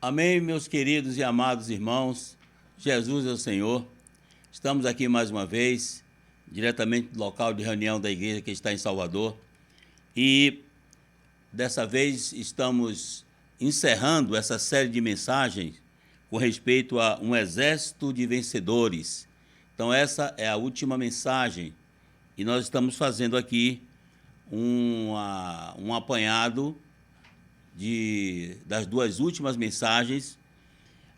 Amém, meus queridos e amados irmãos. Jesus é o Senhor. Estamos aqui mais uma vez, diretamente do local de reunião da igreja que está em Salvador. E dessa vez estamos encerrando essa série de mensagens com respeito a um exército de vencedores. Então essa é a última mensagem e nós estamos fazendo aqui um apanhado das duas últimas mensagens.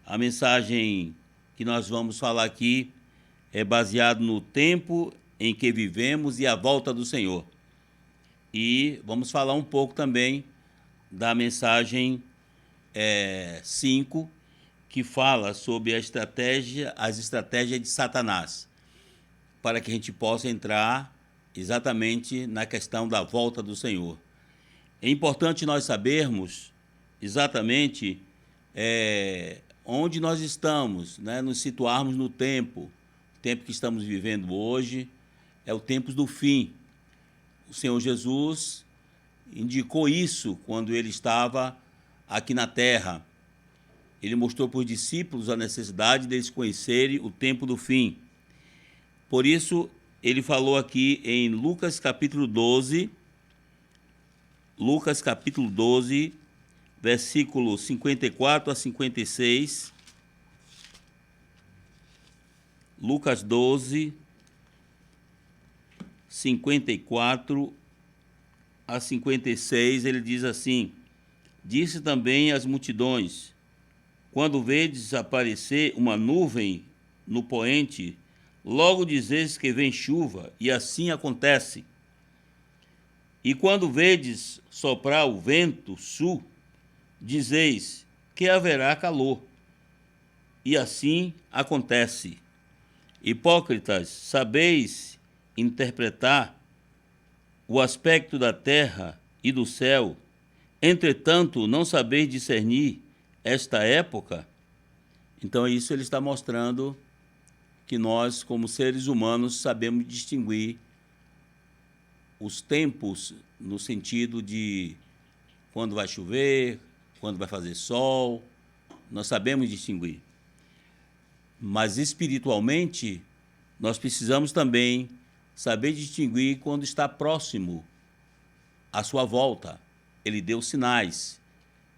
A mensagem que nós vamos falar aqui é baseada no tempo em que vivemos e a volta do Senhor. E vamos falar um pouco também da mensagem 5, que fala sobre as estratégias de Satanás, para que a gente possa entrar exatamente na questão da volta do Senhor. É importante nós sabermos exatamente onde nós estamos, né? Nos situarmos no tempo. O tempo que estamos vivendo hoje é o tempo do fim. O Senhor Jesus indicou isso quando ele estava aqui na terra. Ele mostrou para os discípulos a necessidade deles conhecerem o tempo do fim. Por isso, ele falou aqui em Lucas capítulo 12, versículo 54 a 56. Lucas 12, 54 a 56, ele diz assim: disse também às multidões: quando vedes aparecer uma nuvem no poente, logo dizeis que vem chuva, e assim acontece. E quando vedes soprar o vento sul, dizeis que haverá calor, e assim acontece. Hipócritas, sabeis interpretar o aspecto da terra e do céu, entretanto não sabeis discernir esta época? Então isso ele está mostrando que nós, como seres humanos, sabemos distinguir os tempos no sentido de quando vai chover, quando vai fazer sol, nós sabemos distinguir. Mas espiritualmente, nós precisamos também saber distinguir quando está próximo à sua volta. Ele deu sinais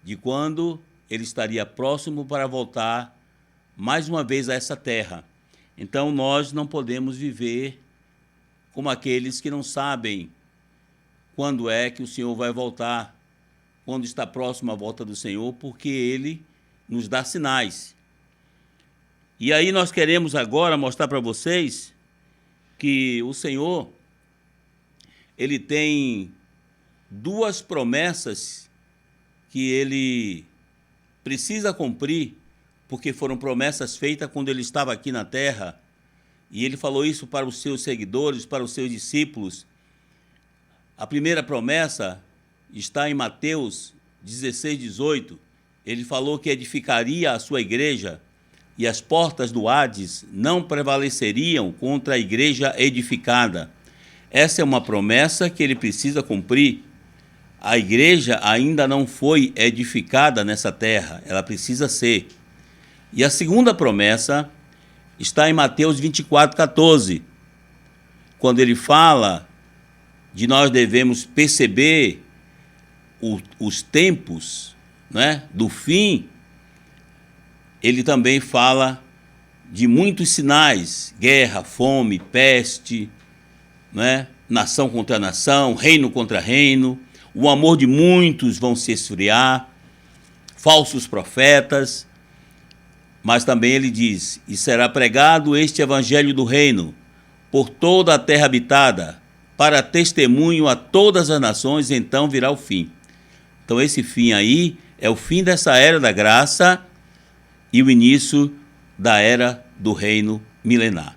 de quando ele estaria próximo para voltar mais uma vez a essa terra. Então nós não podemos viver como aqueles que não sabem quando é que o Senhor vai voltar, quando está próximo à volta do Senhor, porque Ele nos dá sinais. E aí nós queremos agora mostrar para vocês que o Senhor, Ele tem duas promessas que Ele precisa cumprir, porque foram promessas feitas quando Ele estava aqui na terra, e Ele falou isso para os seus seguidores, para os seus discípulos. A primeira promessa está em Mateus 16, 18. Ele falou que edificaria a sua igreja e as portas do Hades não prevaleceriam contra a igreja edificada. Essa é uma promessa que ele precisa cumprir. A igreja ainda não foi edificada nessa terra, ela precisa ser. E a segunda promessa está em Mateus 24, 14, quando ele fala de nós devemos perceber os tempos, né, do fim. Ele também fala de muitos sinais: guerra, fome, peste, né, nação contra nação, reino contra reino. O amor de muitos vão se esfriar, falsos profetas. Mas também ele diz: e será pregado este evangelho do reino por toda a terra habitada, para testemunho a todas as nações, então virá o fim. Então esse fim aí é o fim dessa era da graça e o início da era do reino milenar.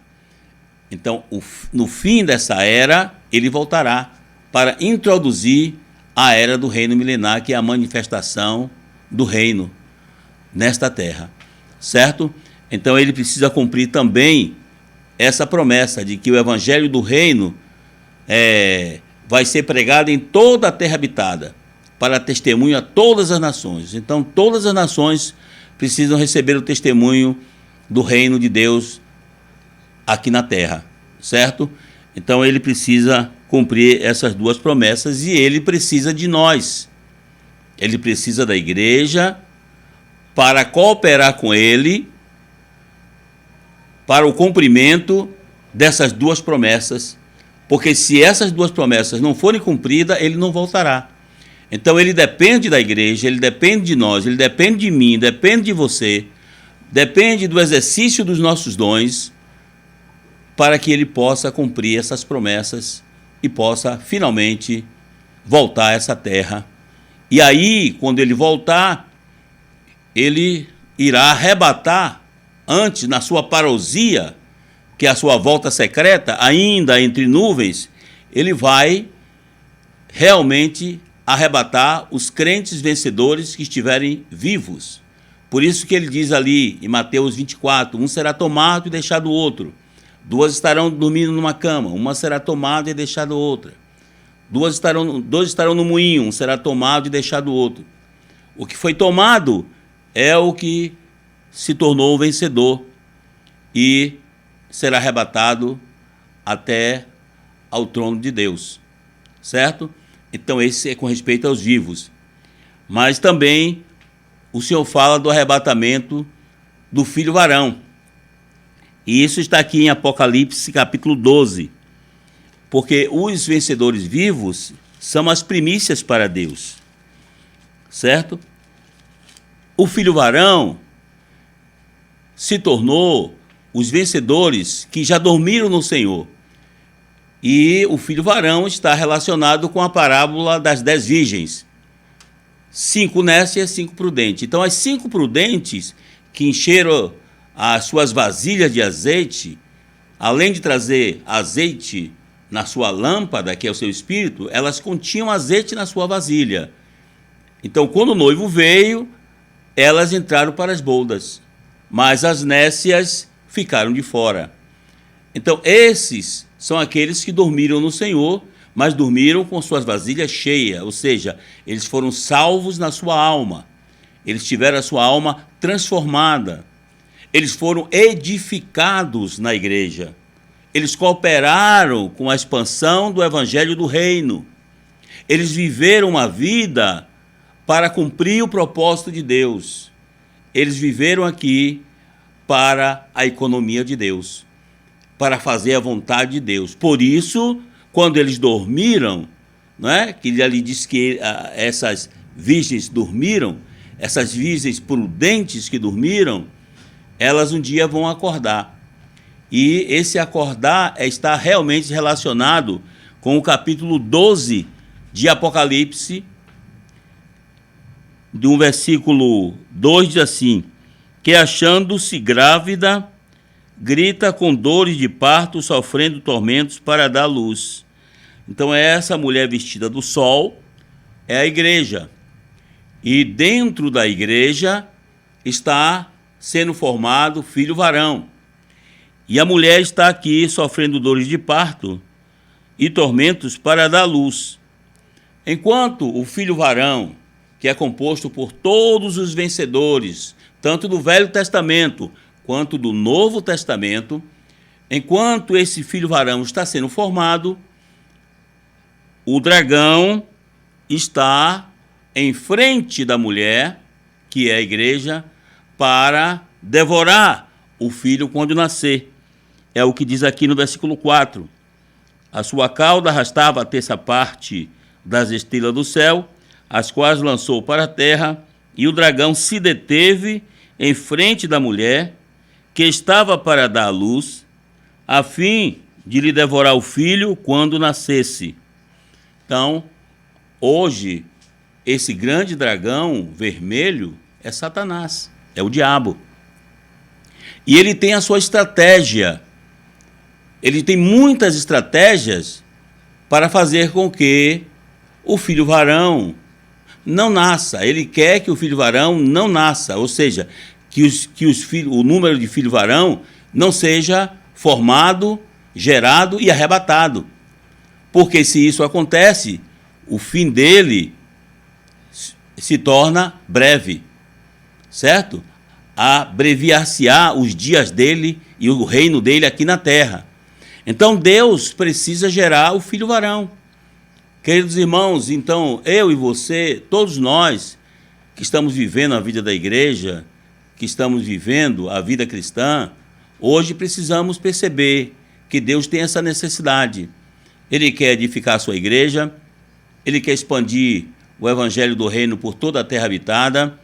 Então, no fim dessa era, ele voltará para introduzir a era do reino milenar, que é a manifestação do reino nesta terra, certo? Então ele precisa cumprir também essa promessa de que o evangelho do reino vai ser pregado em toda a terra habitada, para testemunho a todas as nações. Então, todas as nações precisam receber o testemunho do reino de Deus aqui na terra, certo? Então ele precisa cumprir essas duas promessas e ele precisa de nós. Ele precisa da igreja para cooperar com ele para o cumprimento dessas duas promessas, porque se essas duas promessas não forem cumpridas, ele não voltará. Então ele depende da igreja, ele depende de nós, ele depende de mim, depende de você, depende do exercício dos nossos dons, para que ele possa cumprir essas promessas e possa finalmente voltar a essa terra. E aí, quando ele voltar, ele irá arrebatar antes, na sua parousia, que é a sua volta secreta, ainda entre nuvens, ele vai realmente arrebatar os crentes vencedores que estiverem vivos. Por isso que ele diz ali em Mateus 24, um será tomado e deixado outro. Duas estarão dormindo numa cama, uma será tomada e deixada outra. Dois estarão no moinho, um será tomado e deixado outro. O que foi tomado é o que se tornou o vencedor e será arrebatado até ao trono de Deus, certo? Então esse é com respeito aos vivos. Mas também o Senhor fala do arrebatamento do filho varão. E isso está aqui em Apocalipse capítulo 12. Porque os vencedores vivos são as primícias para Deus, certo? O filho varão se tornou os vencedores que já dormiram no Senhor. E o filho varão está relacionado com a parábola das 10 virgens. 5 nécias, 5 prudentes. Então, as 5 prudentes que encheram as suas vasilhas de azeite, além de trazer azeite na sua lâmpada, que é o seu espírito, elas continham azeite na sua vasilha. Então, quando o noivo veio, elas entraram para as boldas, mas as nécias ficaram de fora. Então, esses são aqueles que dormiram no Senhor, mas dormiram com suas vasilhas cheias, ou seja, eles foram salvos na sua alma, eles tiveram a sua alma transformada, eles foram edificados na igreja. Eles cooperaram com a expansão do evangelho do reino. Eles viveram uma vida para cumprir o propósito de Deus. Eles viveram aqui para a economia de Deus, para fazer a vontade de Deus. Por isso, quando eles dormiram, não é? Que ele ali diz que essas virgens dormiram, essas virgens prudentes que dormiram, elas um dia vão acordar. E esse acordar está realmente relacionado com o capítulo 12 de Apocalipse, de um versículo 2 diz assim, que achando-se grávida, grita com dores de parto, sofrendo tormentos para dar luz. Então essa mulher vestida do sol é a igreja. E dentro da igreja está sendo formado filho varão. E a mulher está aqui sofrendo dores de parto e tormentos para dar luz. Enquanto o filho varão, que é composto por todos os vencedores, tanto do Velho Testamento quanto do Novo Testamento, enquanto esse filho varão está sendo formado, o dragão está em frente da mulher, que é a igreja, para devorar o filho quando nascer. É o que diz aqui no versículo 4. A sua cauda arrastava a terça parte das estrelas do céu, as quais lançou para a terra, e o dragão se deteve em frente da mulher, que estava para dar à luz, a fim de lhe devorar o filho quando nascesse. Então, hoje, esse grande dragão vermelho é Satanás, é o diabo. E ele tem a sua estratégia. Ele tem muitas estratégias para fazer com que o filho varão não nasça. Ele quer que o filho varão não nasça, ou seja, o número de filho varão não seja formado, gerado e arrebatado. Porque se isso acontece, o fim dele se torna breve, certo? abreviar-se-á os dias dele e o reino dele aqui na terra. Então Deus precisa gerar o filho varão. Queridos irmãos, então eu e você, todos nós que estamos vivendo a vida da igreja, que estamos vivendo a vida cristã, hoje precisamos perceber que Deus tem essa necessidade. Ele quer edificar a sua igreja, ele quer expandir o evangelho do reino por toda a terra habitada,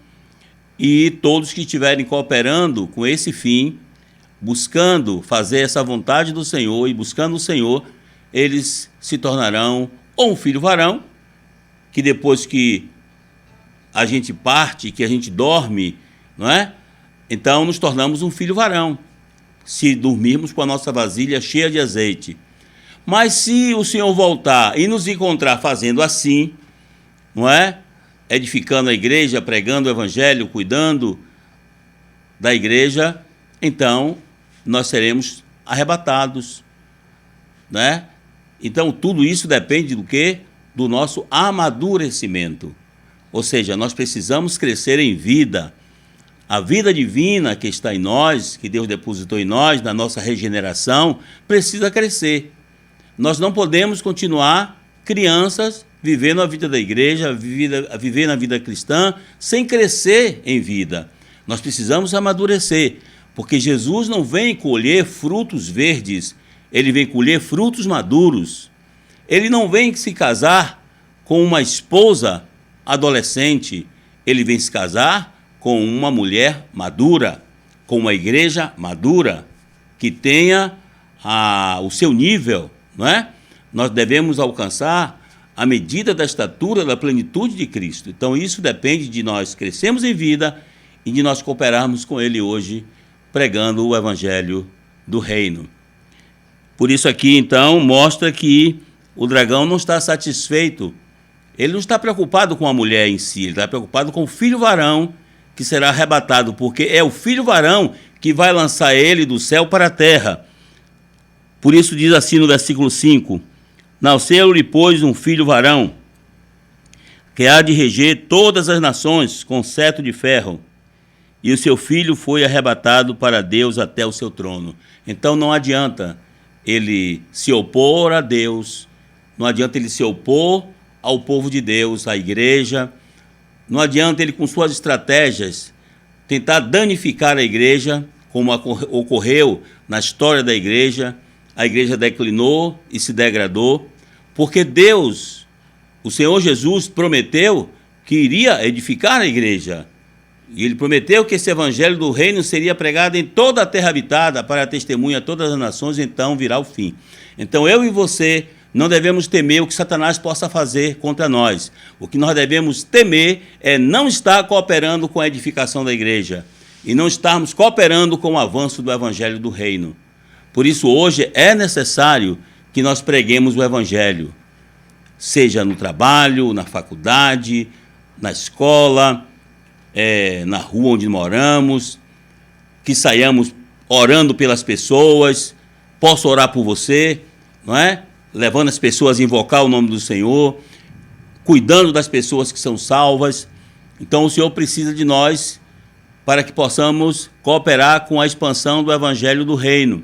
e todos que estiverem cooperando com esse fim, buscando fazer essa vontade do Senhor e buscando o Senhor, eles se tornarão ou um filho varão, que depois que a gente parte, que a gente dorme, não é? Então nos tornamos um filho varão, se dormirmos com a nossa vasilha cheia de azeite. Mas se o Senhor voltar e nos encontrar fazendo assim, não é? Edificando a igreja, pregando o evangelho, cuidando da igreja, então nós seremos arrebatados, né? Então tudo isso depende do quê? Do nosso amadurecimento. Ou seja, nós precisamos crescer em vida. A vida divina que está em nós, que Deus depositou em nós, na nossa regeneração, precisa crescer. Nós não podemos continuar crianças vivendo a vida da igreja, vivendo a vida cristã, sem crescer em vida. Nós precisamos amadurecer, porque Jesus não vem colher frutos verdes, ele vem colher frutos maduros. Ele não vem se casar com uma esposa adolescente, ele vem se casar com uma mulher madura, com uma igreja madura, que tenha o seu nível, não é? Nós devemos alcançar a medida da estatura da plenitude de Cristo. Então isso depende de nós crescermos em vida e de nós cooperarmos com ele hoje, pregando o evangelho do reino. Por isso aqui, então, mostra que o dragão não está satisfeito. Ele não está preocupado com a mulher em si, ele está preocupado com o filho varão que será arrebatado, porque é o filho varão que vai lançar ele do céu para a terra. Por isso diz assim no versículo 5, nasceu-lhe, pois, um filho varão, que há de reger todas as nações com cetro de ferro, e o seu filho foi arrebatado para Deus até o seu trono. Então não adianta ele se opor a Deus, não adianta ele se opor ao povo de Deus, à igreja, não adianta ele, com suas estratégias, tentar danificar a igreja, como ocorreu na história da igreja. A igreja declinou e se degradou, porque Deus, o Senhor Jesus, prometeu que iria edificar a igreja. E ele prometeu que esse evangelho do reino seria pregado em toda a terra habitada para testemunha a todas as nações, então virá o fim. Então eu e você não devemos temer o que Satanás possa fazer contra nós. O que nós devemos temer é não estar cooperando com a edificação da igreja e não estarmos cooperando com o avanço do evangelho do reino. Por isso hoje é necessário que nós preguemos o evangelho, seja no trabalho, na faculdade, na escola, na rua onde moramos, que saiamos orando pelas pessoas. Posso orar por você, não é? Levando as pessoas a invocar o nome do Senhor, cuidando das pessoas que são salvas. Então o Senhor precisa de nós para que possamos cooperar com a expansão do evangelho do reino.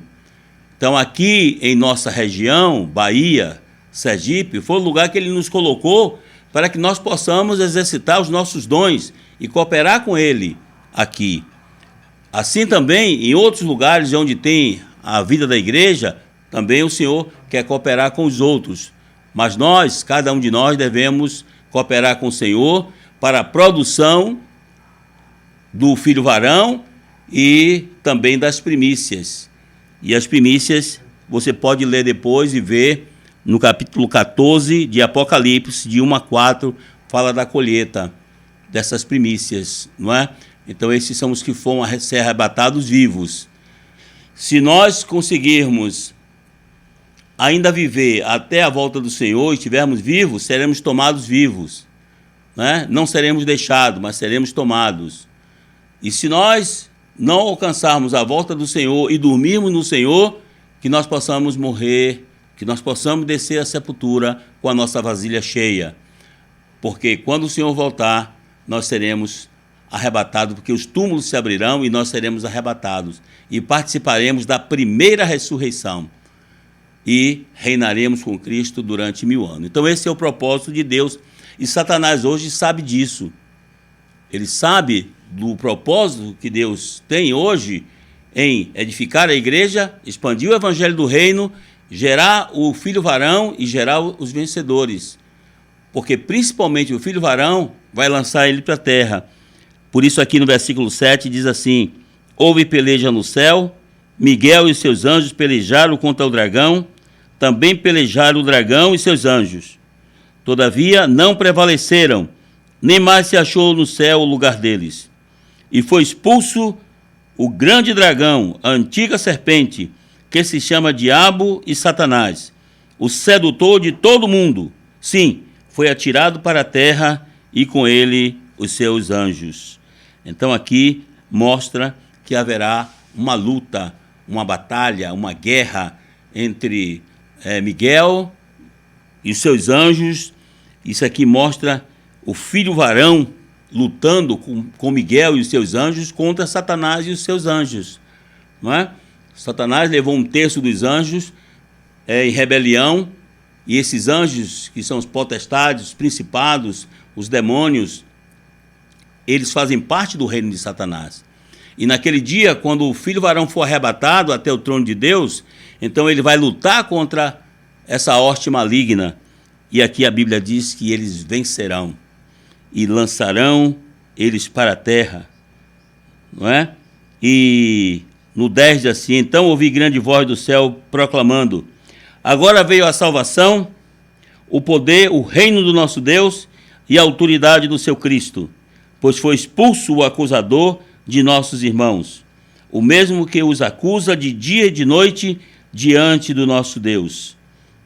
Então aqui em nossa região, Bahia, Sergipe, foi o lugar que ele nos colocou para que nós possamos exercitar os nossos dons e cooperar com ele aqui. Assim também, em outros lugares onde tem a vida da igreja, também o Senhor quer cooperar com os outros. Mas nós, cada um de nós, devemos cooperar com o Senhor para a produção do filho varão e também das primícias. E as primícias você pode ler depois e ver no capítulo 14 de Apocalipse, de 1 a 4, fala da colheita dessas primícias, não é? Então esses são os que foram ser arrebatados vivos. Se nós conseguirmos ainda viver até a volta do Senhor e estivermos vivos, seremos tomados vivos, né? Não seremos deixados, mas seremos tomados. E se nós não alcançarmos a volta do Senhor e dormirmos no Senhor, que nós possamos morrer, que nós possamos descer à sepultura com a nossa vasilha cheia. Porque quando o Senhor voltar, nós seremos arrebatados, porque os túmulos se abrirão e nós seremos arrebatados e participaremos da primeira ressurreição e reinaremos com Cristo durante 1000 anos. Então esse é o propósito de Deus e Satanás hoje sabe disso. Ele sabe do propósito que Deus tem hoje em edificar a igreja, expandir o evangelho do reino, gerar o filho varão e gerar os vencedores. Porque principalmente o filho varão vai lançar ele para a terra. Por isso aqui no versículo 7 diz assim: houve peleja no céu, Miguel e seus anjos pelejaram contra o dragão, também pelejaram o dragão e seus anjos. Todavia não prevaleceram, nem mais se achou no céu o lugar deles. E foi expulso o grande dragão, a antiga serpente, que se chama Diabo e Satanás, o sedutor de todo mundo. Sim, foi atirado para a terra e com ele os seus anjos. Então aqui mostra que haverá uma luta, uma batalha, uma guerra entre Miguel e os seus anjos. Isso aqui mostra o filho varão lutando com Miguel e os seus anjos contra Satanás e os seus anjos. Não é? Satanás levou 1/3 dos anjos em rebelião, e esses anjos, que são os potestades, os principados, os demônios, eles fazem parte do reino de Satanás. E naquele dia, quando o filho varão for arrebatado até o trono de Deus, então ele vai lutar contra essa hoste maligna. E aqui a Bíblia diz que eles vencerão e lançarão eles para a terra. Não é? E no 10 diz assim: então ouvi grande voz do céu proclamando: agora veio a salvação, o poder, o reino do nosso Deus e a autoridade do seu Cristo, pois foi expulso o acusador de nossos irmãos, o mesmo que os acusa de dia e de noite diante do nosso Deus.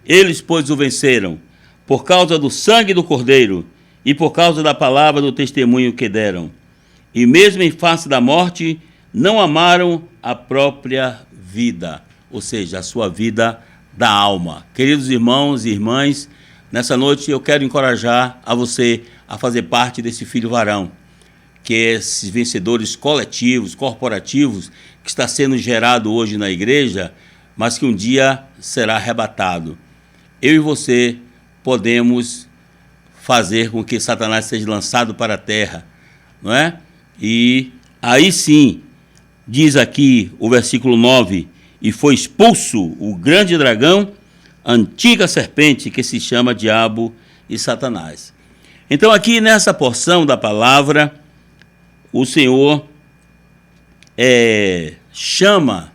Eles, pois, o venceram, por causa do sangue do Cordeiro e por causa da palavra do testemunho que deram. E mesmo em face da morte, não amaram a própria vida, ou seja, a sua vida da alma. Queridos irmãos e irmãs, nessa noite eu quero encorajar a você a fazer parte desse filho varão, que é esses vencedores coletivos, corporativos, que está sendo gerado hoje na igreja, mas que um dia será arrebatado. Eu e você podemos fazer com que Satanás seja lançado para a terra, não é? E aí sim, diz aqui o versículo 9, e foi expulso o grande dragão, a antiga serpente, que se chama Diabo e Satanás. Então aqui nessa porção da palavra, o Senhor chama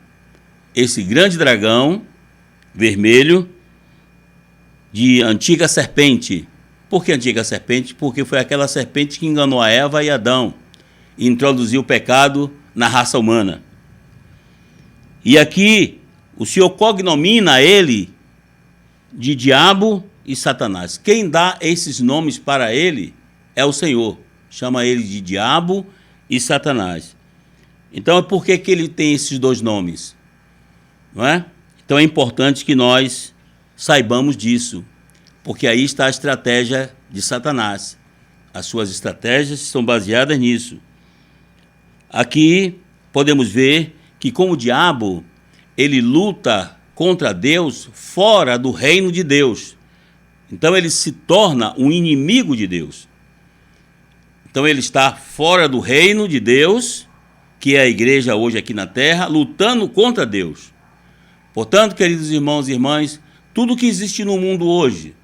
esse grande dragão vermelho de antiga serpente. Por que antiga serpente? Porque foi aquela serpente que enganou a Eva e Adão e introduziu o pecado na raça humana. E aqui o Senhor cognomina ele de Diabo e Satanás. Quem dá esses nomes para ele é o Senhor. Chama ele de Diabo e Satanás. Então, por que ele tem esses dois nomes? Não é? Então é importante que nós saibamos disso, porque aí está a estratégia de Satanás. As suas estratégias são baseadas nisso. Aqui podemos ver que, como o diabo, ele luta contra Deus fora do reino de Deus. Então ele se torna um inimigo de Deus. Então ele está fora do reino de Deus, que é a igreja hoje aqui na terra, lutando contra Deus. Portanto, queridos irmãos e irmãs, tudo que existe no mundo hoje,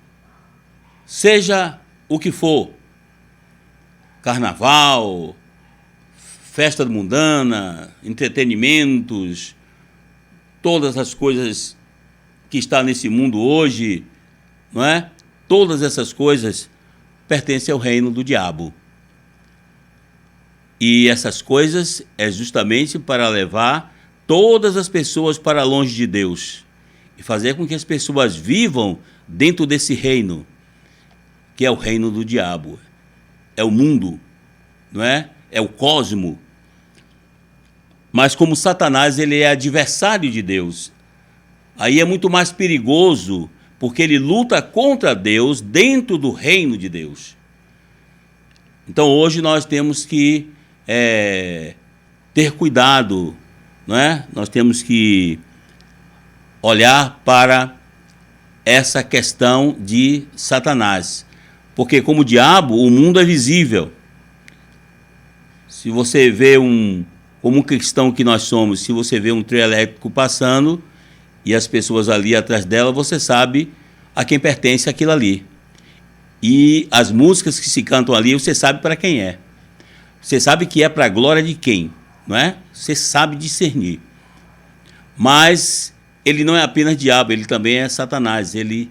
seja o que for, carnaval, festa mundana, entretenimentos, todas as coisas que estão nesse mundo hoje, não é? Todas essas coisas pertencem ao reino do diabo. E essas coisas é justamente para levar todas as pessoas para longe de Deus e fazer com que as pessoas vivam dentro desse reino, que é o reino do diabo. É o mundo, não é? É o cosmo. Mas como Satanás, ele é adversário de Deus, aí é muito mais perigoso, porque ele luta contra Deus dentro do reino de Deus. Então hoje nós temos que ter cuidado, não é? Nós temos que olhar para essa questão de Satanás. Porque, como diabo, o mundo é visível. Se você vê como um cristão que nós somos, se você vê um trio elétrico passando e as pessoas ali atrás dela, você sabe a quem pertence aquilo ali. E as músicas que se cantam ali, você sabe para quem é. Você sabe que é para a glória de quem, não é? Você sabe discernir. Mas ele não é apenas diabo, ele também é Satanás. Ele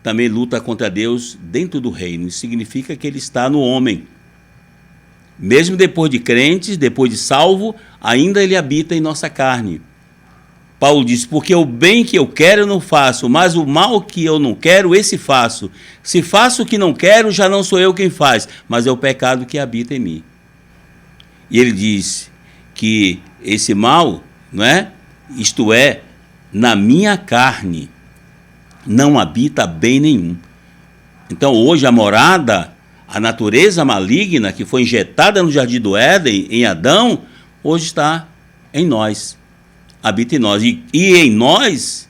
também luta contra Deus dentro do reino. Isso significa que ele está no homem. Mesmo depois de crentes, depois de salvo, ainda ele habita em nossa carne. Paulo diz, porque o bem que eu quero eu não faço, mas o mal que eu não quero, esse faço. Se faço o que não quero, já não sou eu quem faz, mas é o pecado que habita em mim. E ele diz que esse mal, não é? Isto é, na minha carne, não habita bem nenhum. Então hoje a morada, a natureza maligna que foi injetada no Jardim do Éden, em Adão, hoje está em nós. Habita em nós. E em nós,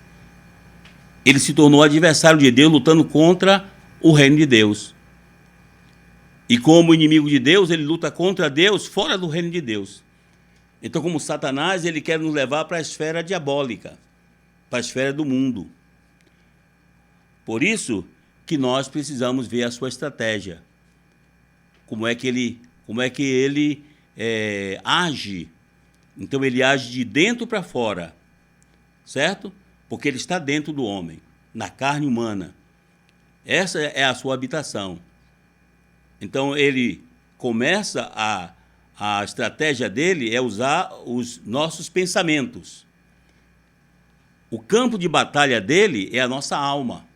ele se tornou adversário de Deus, lutando contra o reino de Deus. E como inimigo de Deus, ele luta contra Deus fora do reino de Deus. Então, como Satanás, ele quer nos levar para a esfera diabólica, para a esfera do mundo. Por isso que nós precisamos ver a sua estratégia. Como é que ele age. Então, ele age de dentro para fora, certo? Porque ele está dentro do homem, na carne humana. Essa é a sua habitação. Então, ele começa a estratégia dele é usar os nossos pensamentos. O campo de batalha dele é a nossa alma,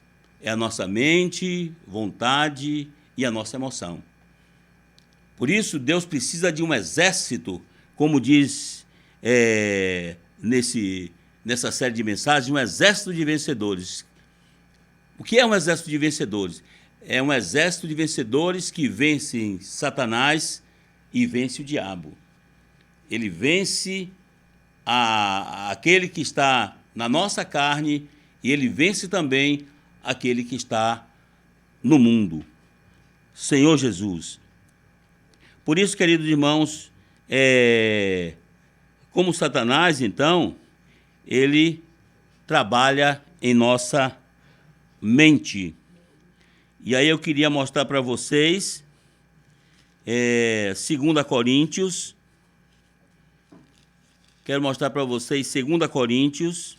é a nossa mente, vontade e a nossa emoção. Por isso, Deus precisa de um exército, como diz nessa série de mensagens, um exército de vencedores. O que é um exército de vencedores? É um exército de vencedores que vencem Satanás e vence o diabo. Ele vence aquele que está na nossa carne e ele vence também aquele que está no mundo. Senhor Jesus. Por isso, queridos irmãos, como Satanás, então, ele trabalha em nossa mente. E aí eu queria mostrar para vocês 2 Coríntios. Quero mostrar para vocês 2 Coríntios,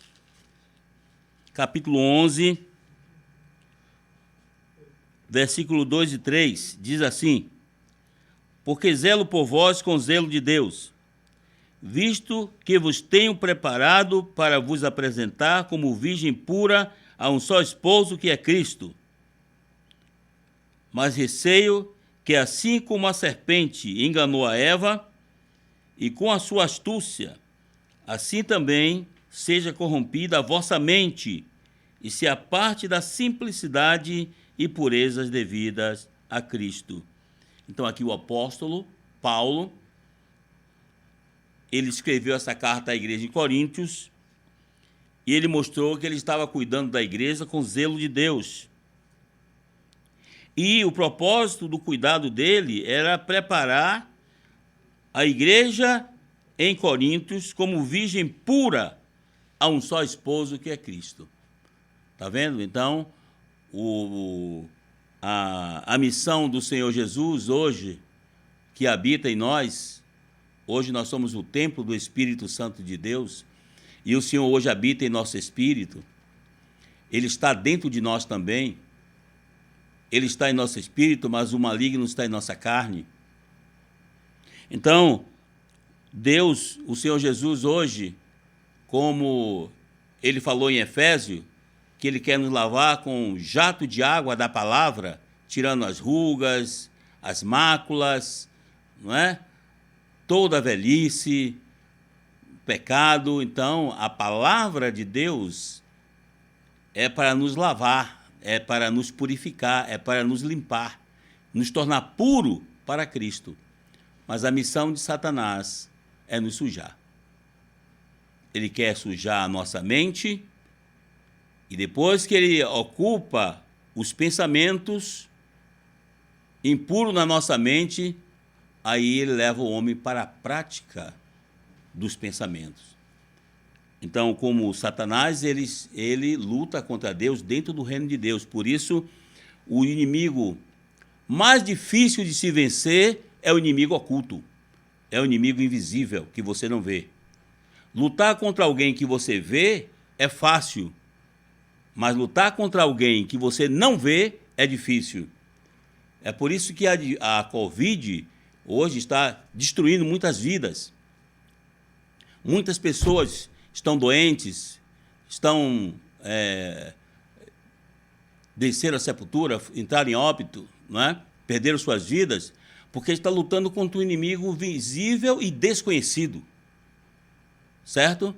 capítulo 11, versículo 2 e 3, diz assim: porque zelo por vós com zelo de Deus, visto que vos tenho preparado para vos apresentar como virgem pura a um só esposo, que é Cristo. Mas receio que, assim como a serpente enganou a Eva, e com a sua astúcia, assim também seja corrompida a vossa mente, e se aparte da simplicidade e purezas devidas a Cristo. Então aqui o apóstolo Paulo, ele escreveu essa carta à igreja em Coríntios e ele mostrou que ele estava cuidando da igreja com zelo de Deus. E o propósito do cuidado dele era preparar a igreja em Coríntios como virgem pura a um só esposo, que é Cristo. Está vendo? Então, a missão do Senhor Jesus hoje, que habita em nós, hoje nós somos o templo do Espírito Santo de Deus, e o Senhor hoje habita em nosso espírito, Ele está dentro de nós também, Ele está em nosso espírito, mas o maligno está em nossa carne. Então, Deus, o Senhor Jesus hoje, como Ele falou em Efésios, que Ele quer nos lavar com um jato de água da palavra, tirando as rugas, as máculas, não é? Toda a velhice, pecado. Então, a palavra de Deus é para nos lavar, é para nos purificar, é para nos limpar, nos tornar puro para Cristo. Mas a missão de Satanás é nos sujar. Ele quer sujar a nossa mente, e depois que ele ocupa os pensamentos impuros na nossa mente, aí ele leva o homem para a prática dos pensamentos. Então, como Satanás, ele luta contra Deus dentro do reino de Deus. Por isso, o inimigo mais difícil de se vencer é o inimigo oculto, é o inimigo invisível, que você não vê. Lutar contra alguém que você vê é fácil, mas lutar contra alguém que você não vê é difícil. É por isso que a Covid hoje está destruindo muitas vidas. Muitas pessoas estão doentes, desceram a sepultura, entraram em óbito, não é? Perderam suas vidas, porque está lutando contra um inimigo visível e desconhecido. Certo?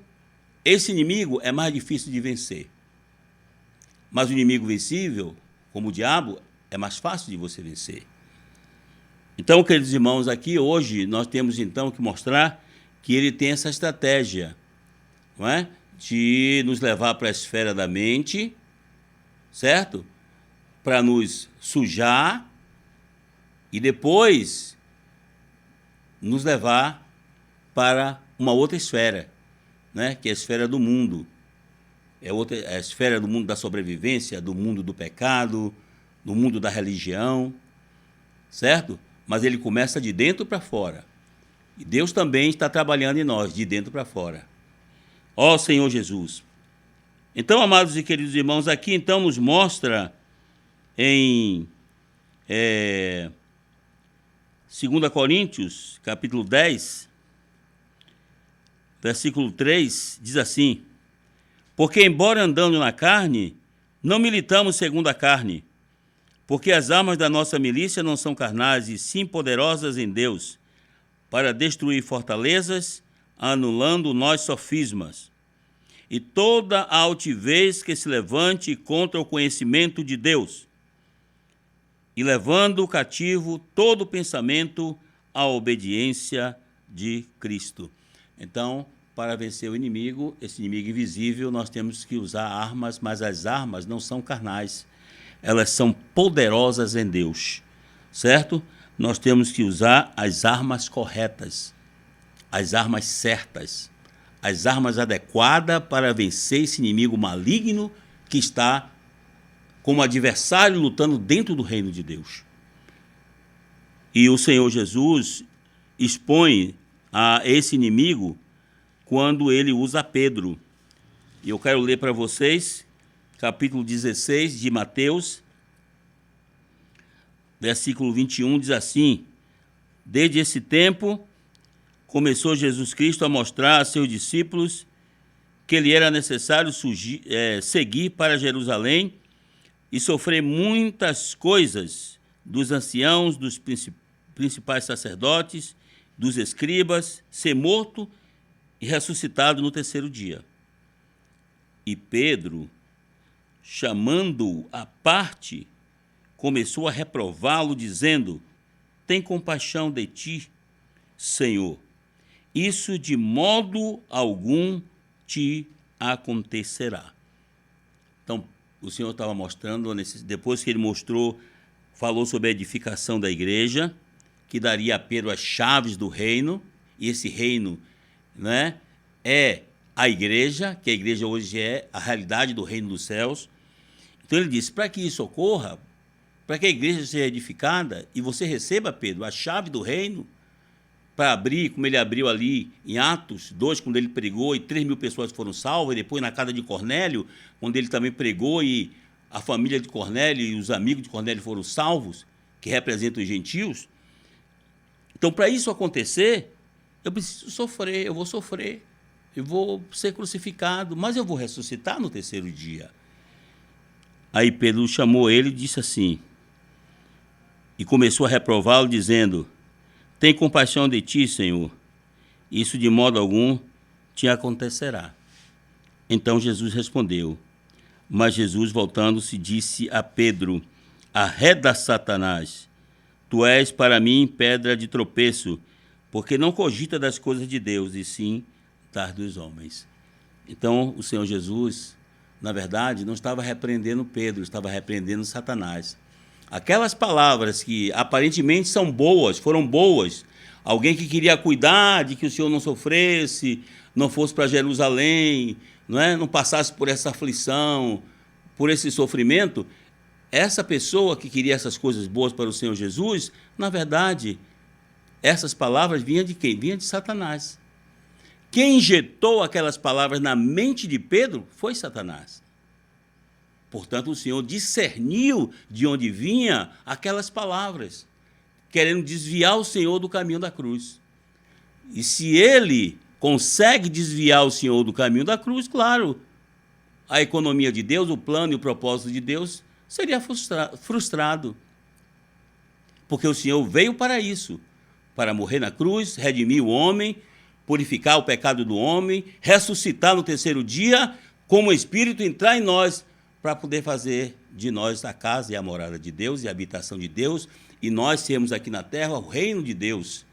Esse inimigo é mais difícil de vencer. Mas o inimigo vencível, como o diabo, é mais fácil de você vencer. Então, queridos irmãos, aqui hoje nós temos então que mostrar que ele tem essa estratégia, não é? De nos levar para a esfera da mente, certo? Para nos sujar e depois nos levar para uma outra esfera, né? Que é a esfera do mundo. É a esfera do mundo da sobrevivência, do mundo do pecado, do mundo da religião, certo? Mas ele começa de dentro para fora. E Deus também está trabalhando em nós, de dentro para fora. Ó Senhor Jesus. Então, amados e queridos irmãos, aqui então nos mostra em 2 Coríntios, capítulo 10, versículo 3, diz assim: porque, embora andando na carne, não militamos segundo a carne, porque as armas da nossa milícia não são carnais, e sim poderosas em Deus, para destruir fortalezas, anulando nós sofismas, e toda a altivez que se levante contra o conhecimento de Deus, e levando cativo todo pensamento à obediência de Cristo. Então, para vencer o inimigo, esse inimigo invisível, nós temos que usar armas, mas as armas não são carnais, elas são poderosas em Deus, certo? Nós temos que usar as armas corretas, as armas certas, as armas adequadas para vencer esse inimigo maligno que está como adversário lutando dentro do reino de Deus. E o Senhor Jesus expõe a esse inimigo quando ele usa Pedro. E eu quero ler para vocês, capítulo 16 de Mateus, versículo 21, diz assim: desde esse tempo, começou Jesus Cristo a mostrar a seus discípulos que lhe era necessário seguir para Jerusalém e sofrer muitas coisas dos anciãos, dos principais sacerdotes, dos escribas, ser morto e ressuscitado no terceiro dia. E Pedro, chamando-o à parte, começou a reprová-lo, dizendo: tem compaixão de ti, Senhor, isso de modo algum te acontecerá. Então, o Senhor estava mostrando, depois que ele falou sobre a edificação da igreja, que daria a Pedro as chaves do reino, e esse reino, né, é a igreja, que a igreja hoje é a realidade do reino dos céus. Então ele disse, para que isso ocorra, para que a igreja seja edificada, e você receba, Pedro, a chave do reino, para abrir, como ele abriu ali em Atos 2, quando ele pregou e 3.000 pessoas foram salvas, e depois na casa de Cornélio, quando ele também pregou e a família de Cornélio e os amigos de Cornélio foram salvos, que representam os gentios. Então, para isso acontecer, eu preciso sofrer, eu vou ser crucificado, mas eu vou ressuscitar no terceiro dia. Aí Pedro chamou ele e disse assim, e começou a reprová-lo, dizendo, tem compaixão de ti, Senhor, isso de modo algum te acontecerá. Então Jesus respondeu, mas Jesus, voltando-se, disse a Pedro, arreda, Satanás, tu és para mim pedra de tropeço porque não cogita das coisas de Deus, e sim das dos homens. Então, o Senhor Jesus, na verdade, não estava repreendendo Pedro, estava repreendendo Satanás. Aquelas palavras que aparentemente são boas, foram boas, alguém que queria cuidar de que o Senhor não sofresse, não fosse para Jerusalém, não passasse por essa aflição, por esse sofrimento, essa pessoa que queria essas coisas boas para o Senhor Jesus, na verdade, essas palavras vinham de quem? Vinham de Satanás. Quem injetou aquelas palavras na mente de Pedro foi Satanás. Portanto, o Senhor discerniu de onde vinham aquelas palavras, querendo desviar o Senhor do caminho da cruz. E se ele consegue desviar o Senhor do caminho da cruz, claro, a economia de Deus, o plano e o propósito de Deus seria frustrado. Porque o Senhor veio para isso, para morrer na cruz, redimir o homem, purificar o pecado do homem, ressuscitar no terceiro dia, como o Espírito entrar em nós, para poder fazer de nós a casa e a morada de Deus e a habitação de Deus, e nós sermos aqui na terra o reino de Deus,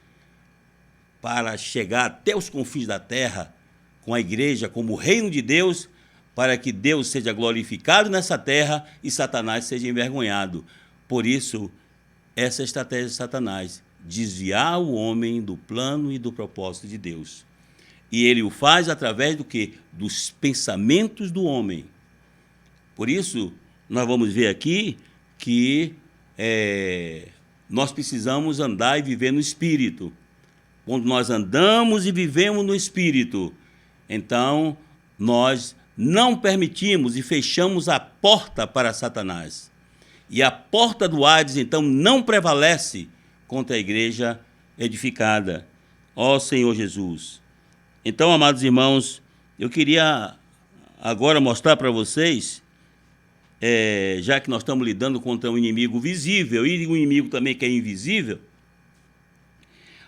para chegar até os confins da terra, com a igreja como o reino de Deus, para que Deus seja glorificado nessa terra e Satanás seja envergonhado. Por isso, essa é a estratégia de Satanás, desviar o homem do plano e do propósito de Deus. E ele o faz através do quê? Dos pensamentos do homem. Por isso, nós vamos ver aqui que nós precisamos andar e viver no Espírito. Quando nós andamos e vivemos no Espírito, então nós não permitimos e fechamos a porta para Satanás. E a porta do Hades, então, não prevalece contra a igreja edificada. Ó Senhor Jesus. Então, amados irmãos, eu queria agora mostrar para vocês, já que nós estamos lidando contra um inimigo visível e um inimigo também que é invisível,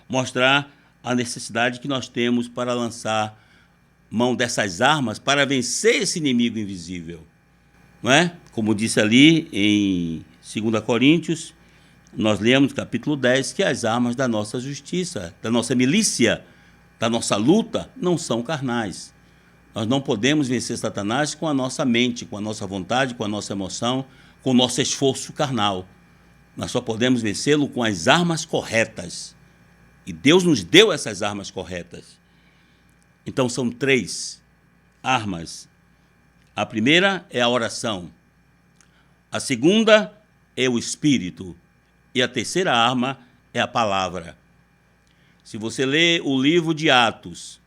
mostrar a necessidade que nós temos para lançar mão dessas armas para vencer esse inimigo invisível. Não é? Como disse ali em 2 Coríntios, nós lemos capítulo 10, que as armas da nossa justiça, da nossa milícia, da nossa luta, não são carnais. Nós não podemos vencer Satanás com a nossa mente, com a nossa vontade, com a nossa emoção, com o nosso esforço carnal. Nós só podemos vencê-lo com as armas corretas. E Deus nos deu essas armas corretas. Então são 3 armas. A primeira é a oração. A segunda é o Espírito. E a terceira arma é a palavra. Se você ler o livro de Atos,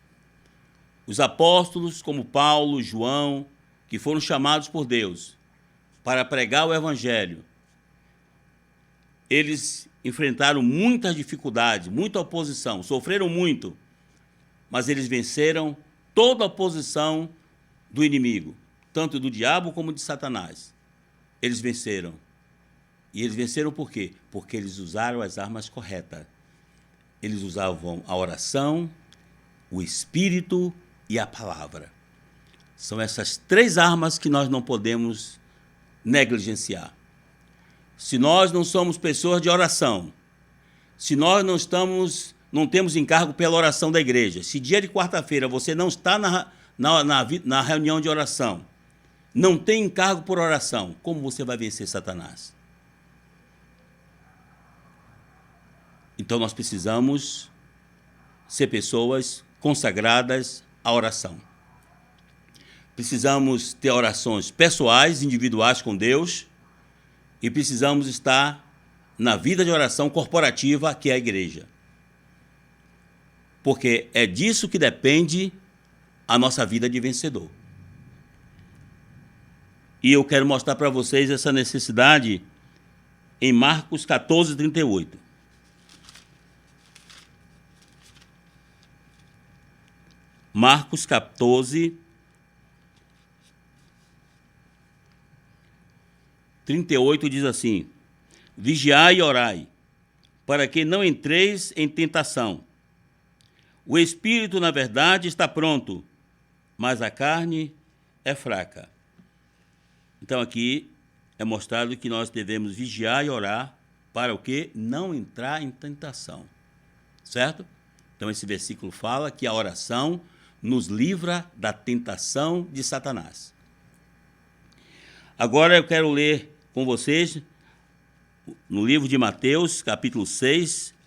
os apóstolos como Paulo, João, que foram chamados por Deus para pregar o Evangelho, eles enfrentaram muitas dificuldades, muita oposição, sofreram muito, mas eles venceram toda a oposição do inimigo, tanto do diabo como de Satanás. Eles venceram. E eles venceram por quê? Porque eles usaram as armas corretas. Eles usavam a oração, o Espírito e a palavra. São essas 3 armas que nós não podemos negligenciar. Se nós não somos pessoas de oração, se nós não temos encargo pela oração da igreja, se dia de quarta-feira você não está na reunião de oração, não tem encargo por oração, como você vai vencer Satanás? Então nós precisamos ser pessoas consagradas à oração. Precisamos ter orações pessoais, individuais com Deus, e precisamos estar na vida de oração corporativa, que é a igreja. Porque é disso que depende a nossa vida de vencedor. E eu quero mostrar para vocês essa necessidade em Marcos 14, 38. Marcos 14, 38 diz assim: vigiai e orai, para que não entreis em tentação. O espírito, na verdade, está pronto, mas a carne é fraca. Então aqui é mostrado que nós devemos vigiar e orar para o quê? Não entrar em tentação. Certo? Então, esse versículo fala que a oração nos livra da tentação de Satanás. Agora eu quero ler com vocês no livro de Mateus, capítulo 6.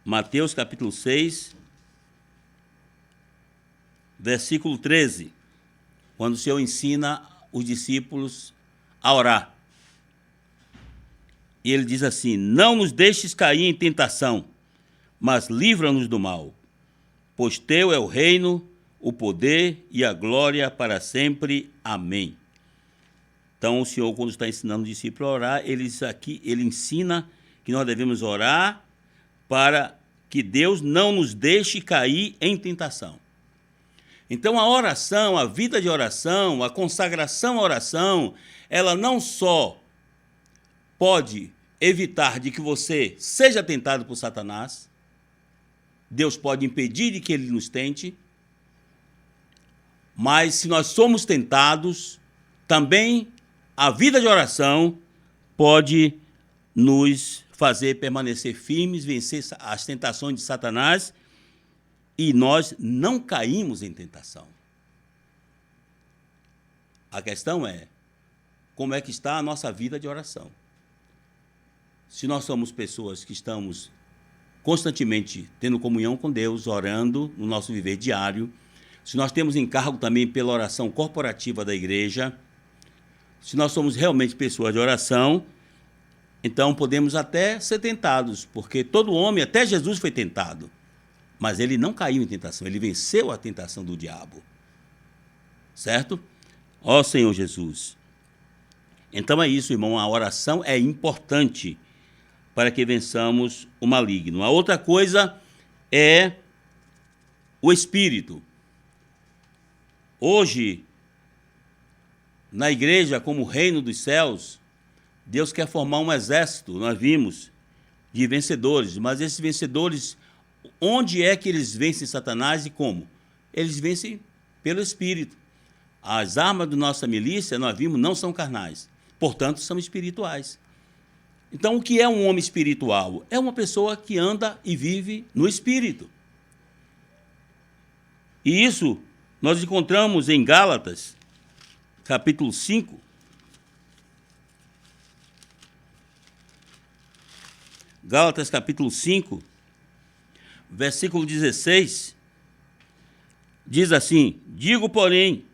Mateus, capítulo 6, versículo 13, quando o Senhor ensina os discípulos a orar. E ele diz assim: não nos deixes cair em tentação, mas livra-nos do mal. Pois teu é o reino, o poder e a glória para sempre. Amém. Então, o Senhor, quando está ensinando o discípulo a orar, ele ensina que nós devemos orar para que Deus não nos deixe cair em tentação. Então, a oração, a vida de oração, a consagração à oração, ela não só pode evitar de que você seja tentado por Satanás, Deus pode impedir de que ele nos tente, mas se nós somos tentados, também a vida de oração pode nos fazer permanecer firmes, vencer as tentações de Satanás, e nós não caímos em tentação. A questão é, como é que está a nossa vida de oração? Se nós somos pessoas que estamos constantemente tendo comunhão com Deus, orando no nosso viver diário, se nós temos encargo também pela oração corporativa da igreja, se nós somos realmente pessoas de oração, então podemos até ser tentados, porque todo homem, até Jesus, foi tentado, mas ele não caiu em tentação, ele venceu a tentação do diabo. Certo? Ó Senhor Jesus. Então é isso, irmão, a oração é importante para que vençamos o maligno. A outra coisa é o Espírito. Hoje, na igreja, como reino dos céus, Deus quer formar um exército, nós vimos, de vencedores. Mas esses vencedores, onde é que eles vencem Satanás e como? Eles vencem pelo Espírito. As armas da nossa milícia, nós vimos, não são carnais. Portanto, são espirituais. Então, o que é um homem espiritual? É uma pessoa que anda e vive no Espírito. E isso nós encontramos em Gálatas, capítulo 5. Gálatas, capítulo 5, versículo 16, diz assim: digo, porém,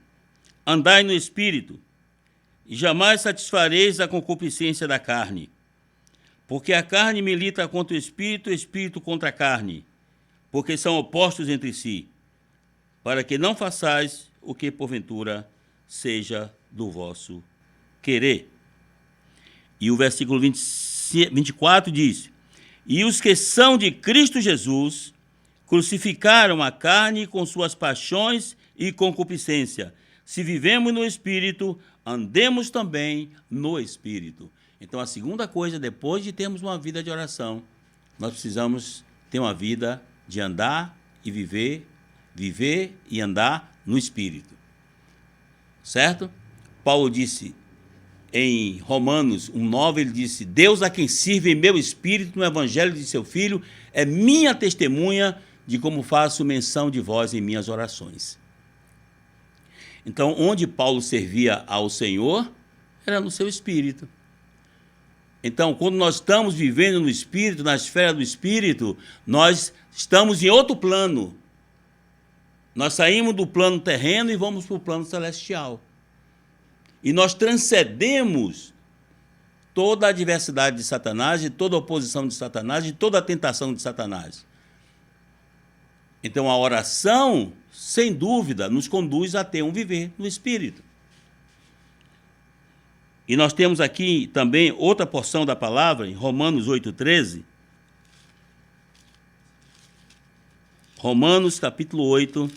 andai no Espírito, e jamais satisfareis a concupiscência da carne. Porque a carne milita contra o Espírito contra a carne, porque são opostos entre si, para que não façais o que porventura seja do vosso querer. E o versículo 24 diz: e os que são de Cristo Jesus crucificaram a carne com suas paixões e concupiscência. Se vivemos no Espírito, andemos também no Espírito. Então, a segunda coisa, depois de termos uma vida de oração, nós precisamos ter uma vida de andar e viver e andar no Espírito. Certo? Paulo disse em Romanos 1,9, ele disse: Deus a quem sirve em meu espírito no evangelho de seu Filho é minha testemunha de como faço menção de vós em minhas orações. Então, onde Paulo servia ao Senhor, era no seu espírito. Então, quando nós estamos vivendo no Espírito, na esfera do Espírito, nós estamos em outro plano. Nós saímos do plano terreno e vamos para o plano celestial. E nós transcendemos toda a adversidade de Satanás, de toda a oposição de Satanás, de toda a tentação de Satanás. Então, a oração, sem dúvida, nos conduz a ter um viver no Espírito. E nós temos aqui também outra porção da palavra, em Romanos 8,13. Romanos, capítulo 8.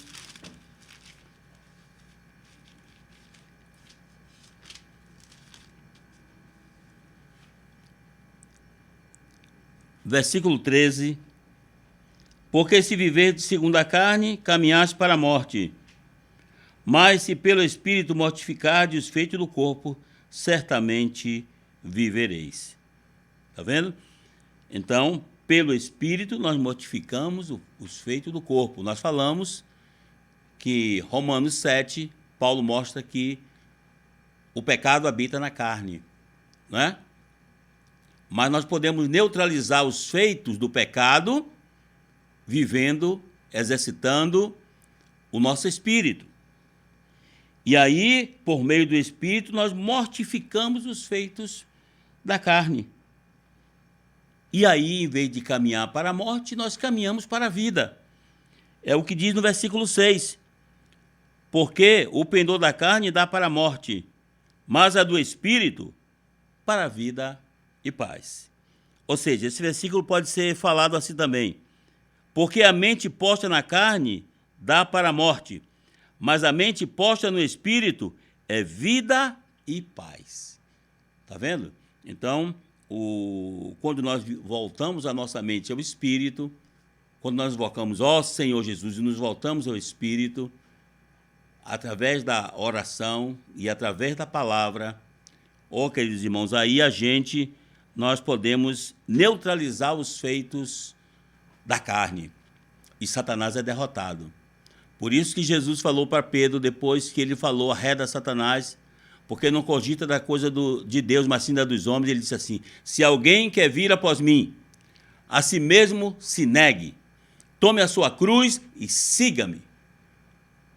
Versículo 13. Porque se viverdes segundo a carne, caminhaste para a morte. Mas se pelo Espírito mortificardes os feitos do corpo, certamente vivereis. Está vendo? Então, pelo Espírito nós mortificamos os feitos do corpo. Nós falamos que Romanos 7, Paulo mostra que o pecado habita na carne, não é? Mas nós podemos neutralizar os feitos do pecado vivendo, exercitando o nosso espírito. E aí, por meio do espírito, nós mortificamos os feitos da carne. E aí, em vez de caminhar para a morte, nós caminhamos para a vida. É o que diz no versículo 6. Porque o pendor da carne dá para a morte, mas a do espírito para a vida e paz. Ou seja, esse versículo pode ser falado assim também. Porque a mente posta na carne dá para a morte, mas a mente posta no espírito é vida e paz. Está vendo? Então, quando nós voltamos a nossa mente ao espírito, quando nós invocamos, ó Senhor Jesus, e nos voltamos ao espírito, através da oração e através da palavra, queridos irmãos, aí nós podemos neutralizar os feitos da carne e Satanás é derrotado. Por isso que Jesus falou para Pedro, depois que ele falou, arreda Satanás, porque não cogita da coisa de Deus, mas sim da dos homens, ele disse assim, se alguém quer vir após mim, a si mesmo se negue, tome a sua cruz e siga-me.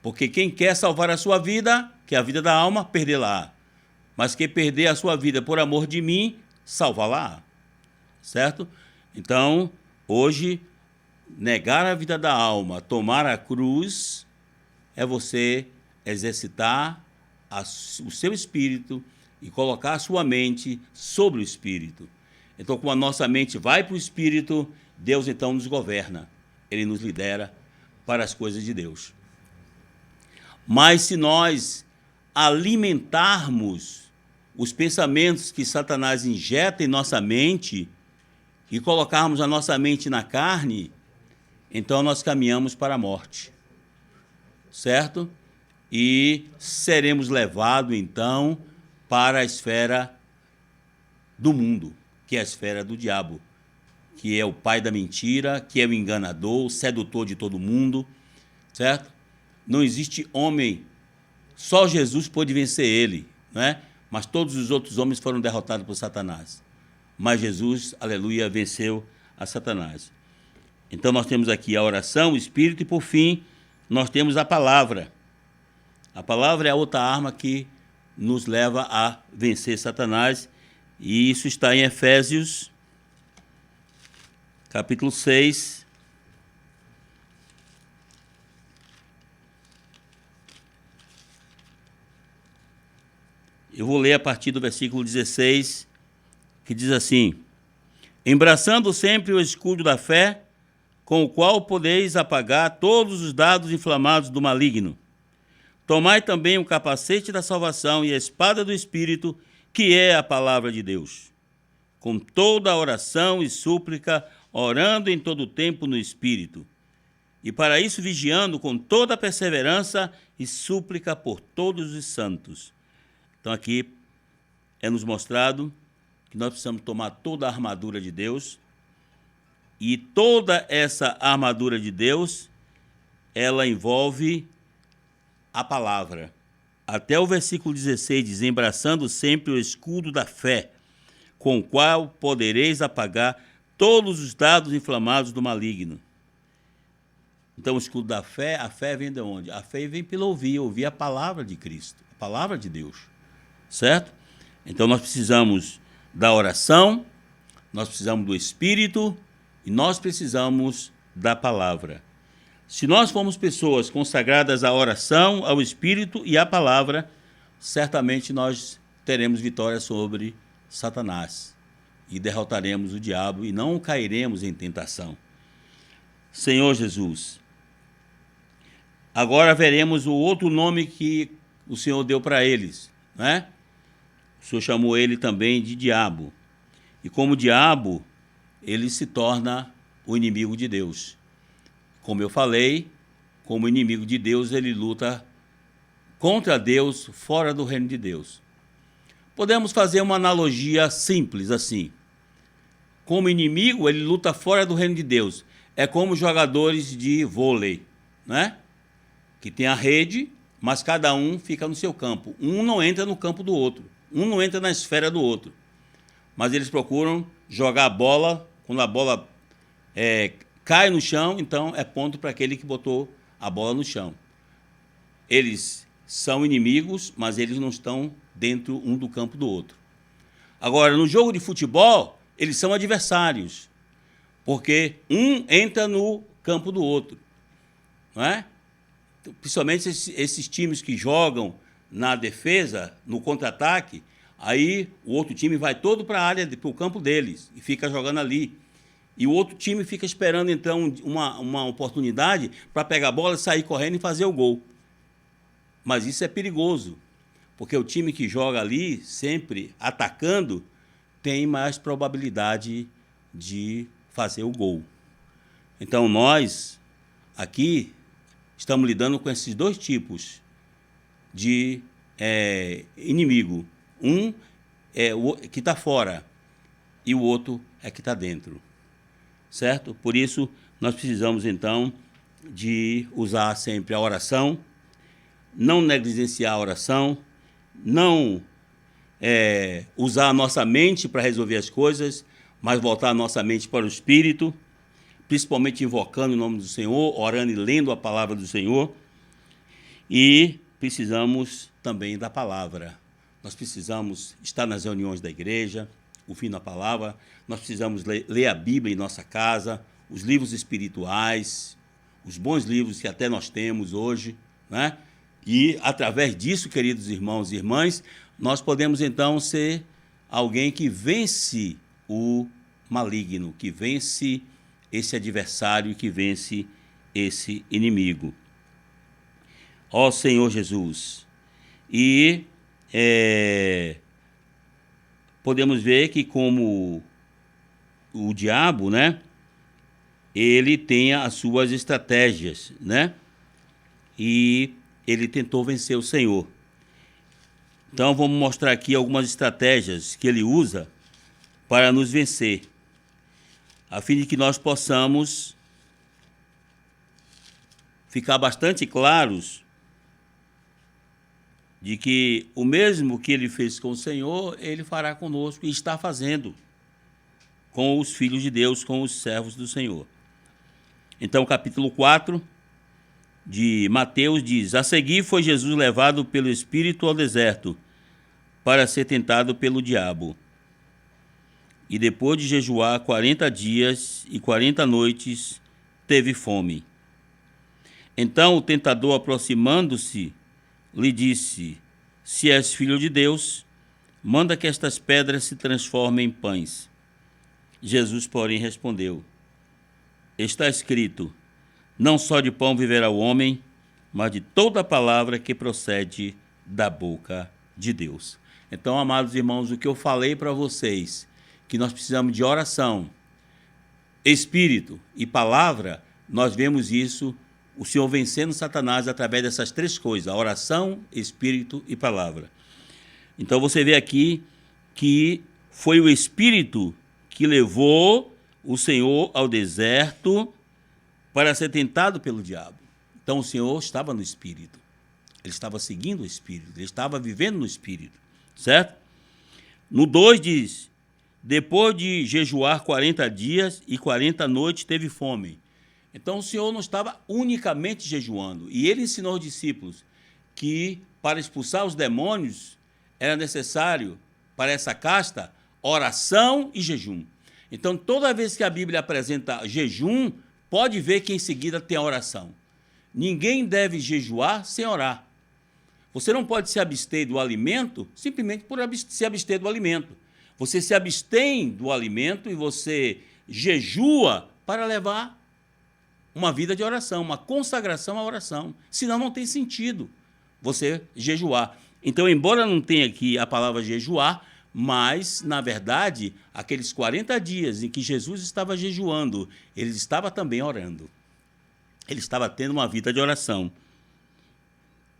Porque quem quer salvar a sua vida, que é a vida da alma, perdê-la. Mas quem perder a sua vida por amor de mim, salvá-la. Certo? Então, hoje, negar a vida da alma, tomar a cruz, é você exercitar o seu espírito e colocar a sua mente sobre o espírito. Então, como a nossa mente vai para o espírito, Deus então nos governa. Ele nos lidera para as coisas de Deus. Mas se nós alimentarmos os pensamentos que Satanás injeta em nossa mente e colocarmos a nossa mente na carne, então nós caminhamos para a morte, certo? E seremos levados, então, para a esfera do mundo, que é a esfera do diabo, que é o pai da mentira, que é o enganador, o sedutor de todo mundo, certo? Não existe homem, só Jesus pôde vencer ele, não é? Mas todos os outros homens foram derrotados por Satanás. Mas Jesus, aleluia, venceu a Satanás. Então nós temos aqui a oração, o espírito e, por fim, nós temos a palavra. A palavra é a outra arma que nos leva a vencer Satanás. E isso está em Efésios, capítulo 6. Eu vou ler a partir do versículo 16, que diz assim: embraçando sempre o escudo da fé, com o qual podeis apagar todos os dardos inflamados do maligno. Tomai também o capacete da salvação e a espada do Espírito, que é a palavra de Deus. Com toda a oração e súplica, orando em todo o tempo no Espírito. E para isso vigiando com toda a perseverança e súplica por todos os santos. Então aqui é nos mostrado que nós precisamos tomar toda a armadura de Deus, e toda essa armadura de Deus, ela envolve a palavra. Até o versículo 16 diz, embraçando sempre o escudo da fé, com o qual podereis apagar todos os dardos inflamados do maligno. Então o escudo da fé, a fé vem de onde? A fé vem pelo ouvir a palavra de Cristo, a palavra de Deus. Certo? Então nós precisamos da oração, nós precisamos do Espírito e nós precisamos da palavra. Se nós formos pessoas consagradas à oração, ao Espírito e à palavra, certamente nós teremos vitória sobre Satanás e derrotaremos o diabo e não cairemos em tentação. Senhor Jesus, agora veremos o outro nome que o Senhor deu para eles, né? O Senhor chamou ele também de diabo. E como diabo, ele se torna o inimigo de Deus. Como eu falei, como inimigo de Deus, ele luta contra Deus, fora do reino de Deus. Podemos fazer uma analogia simples assim. como inimigo, ele luta fora do reino de Deus. É como jogadores de vôlei, né? Que tem a rede, mas cada um fica no seu campo. Um não entra no campo do outro. Um não entra na esfera do outro. Mas eles procuram jogar a bola. Quando a bola cai no chão, então é ponto para aquele que botou a bola no chão. Eles são inimigos, mas eles não estão dentro um do campo do outro. Agora, no jogo de futebol, eles são adversários, porque um entra no campo do outro, não é? Principalmente esses times que jogam na defesa, no contra-ataque, aí o outro time vai todo para a área, para o campo deles, e fica jogando ali. E o outro time fica esperando, então, uma oportunidade para pegar a bola, sair correndo e fazer o gol. Mas isso é perigoso, porque o time que joga ali, sempre atacando, tem mais probabilidade de fazer o gol. Então, nós, aqui, estamos lidando com esses dois tipos de inimigo. Um é o que está fora e o outro é que está dentro. Certo? Por isso, nós precisamos, então, de usar sempre a oração, não negligenciar a oração, não usar a nossa mente para resolver as coisas, mas voltar a nossa mente para o Espírito, principalmente invocando o nome do Senhor, orando e lendo a palavra do Senhor. E precisamos também da palavra. Nós precisamos estar nas reuniões da igreja, ouvindo a palavra. Nós precisamos ler a Bíblia em nossa casa, os livros espirituais, os bons livros que até nós temos hoje, né? E, através disso, queridos irmãos e irmãs, nós podemos, então, ser alguém que vence o maligno, que vence esse adversário, que vence esse inimigo. Ó Senhor Jesus. E podemos ver que, como o diabo, né, ele tem as suas estratégias, né? E ele tentou vencer o Senhor. Então, vamos mostrar aqui algumas estratégias que ele usa para nos vencer, a fim de que nós possamos ficar bastante claros de que o mesmo que ele fez com o Senhor, ele fará conosco e está fazendo com os filhos de Deus, com os servos do Senhor. Então, capítulo 4 de Mateus diz: a seguir foi Jesus levado pelo Espírito ao deserto para ser tentado pelo diabo. E depois de jejuar 40 dias e 40 noites, teve fome. Então o tentador, aproximando-se, lhe disse: se és filho de Deus, manda que estas pedras se transformem em pães. Jesus, porém, respondeu: está escrito, não só de pão viverá o homem, mas de toda a palavra que procede da boca de Deus. Então, amados irmãos, o que eu falei para vocês, que nós precisamos de oração, espírito e palavra, nós vemos isso, o Senhor vencendo Satanás através dessas três coisas, a oração, espírito e palavra. Então, você vê aqui que foi o Espírito que levou o Senhor ao deserto para ser tentado pelo diabo. Então, o Senhor estava no Espírito. Ele estava seguindo o Espírito. Ele estava vivendo no Espírito. Certo? No 2 diz: depois de jejuar 40 dias e 40 noites, teve fome. Então, o Senhor não estava unicamente jejuando. E ele ensinou aos discípulos que, para expulsar os demônios, era necessário, para essa casta, oração e jejum. Então, toda vez que a Bíblia apresenta jejum, pode ver que em seguida tem a oração. Ninguém deve jejuar sem orar. Você não pode se abster do alimento simplesmente por se abster do alimento. Você se abstém do alimento e você jejua para levar uma vida de oração, uma consagração à oração. Senão não tem sentido você jejuar. Então, embora não tenha aqui a palavra jejuar, mas, na verdade, aqueles 40 dias em que Jesus estava jejuando, ele estava também orando. Ele estava tendo uma vida de oração.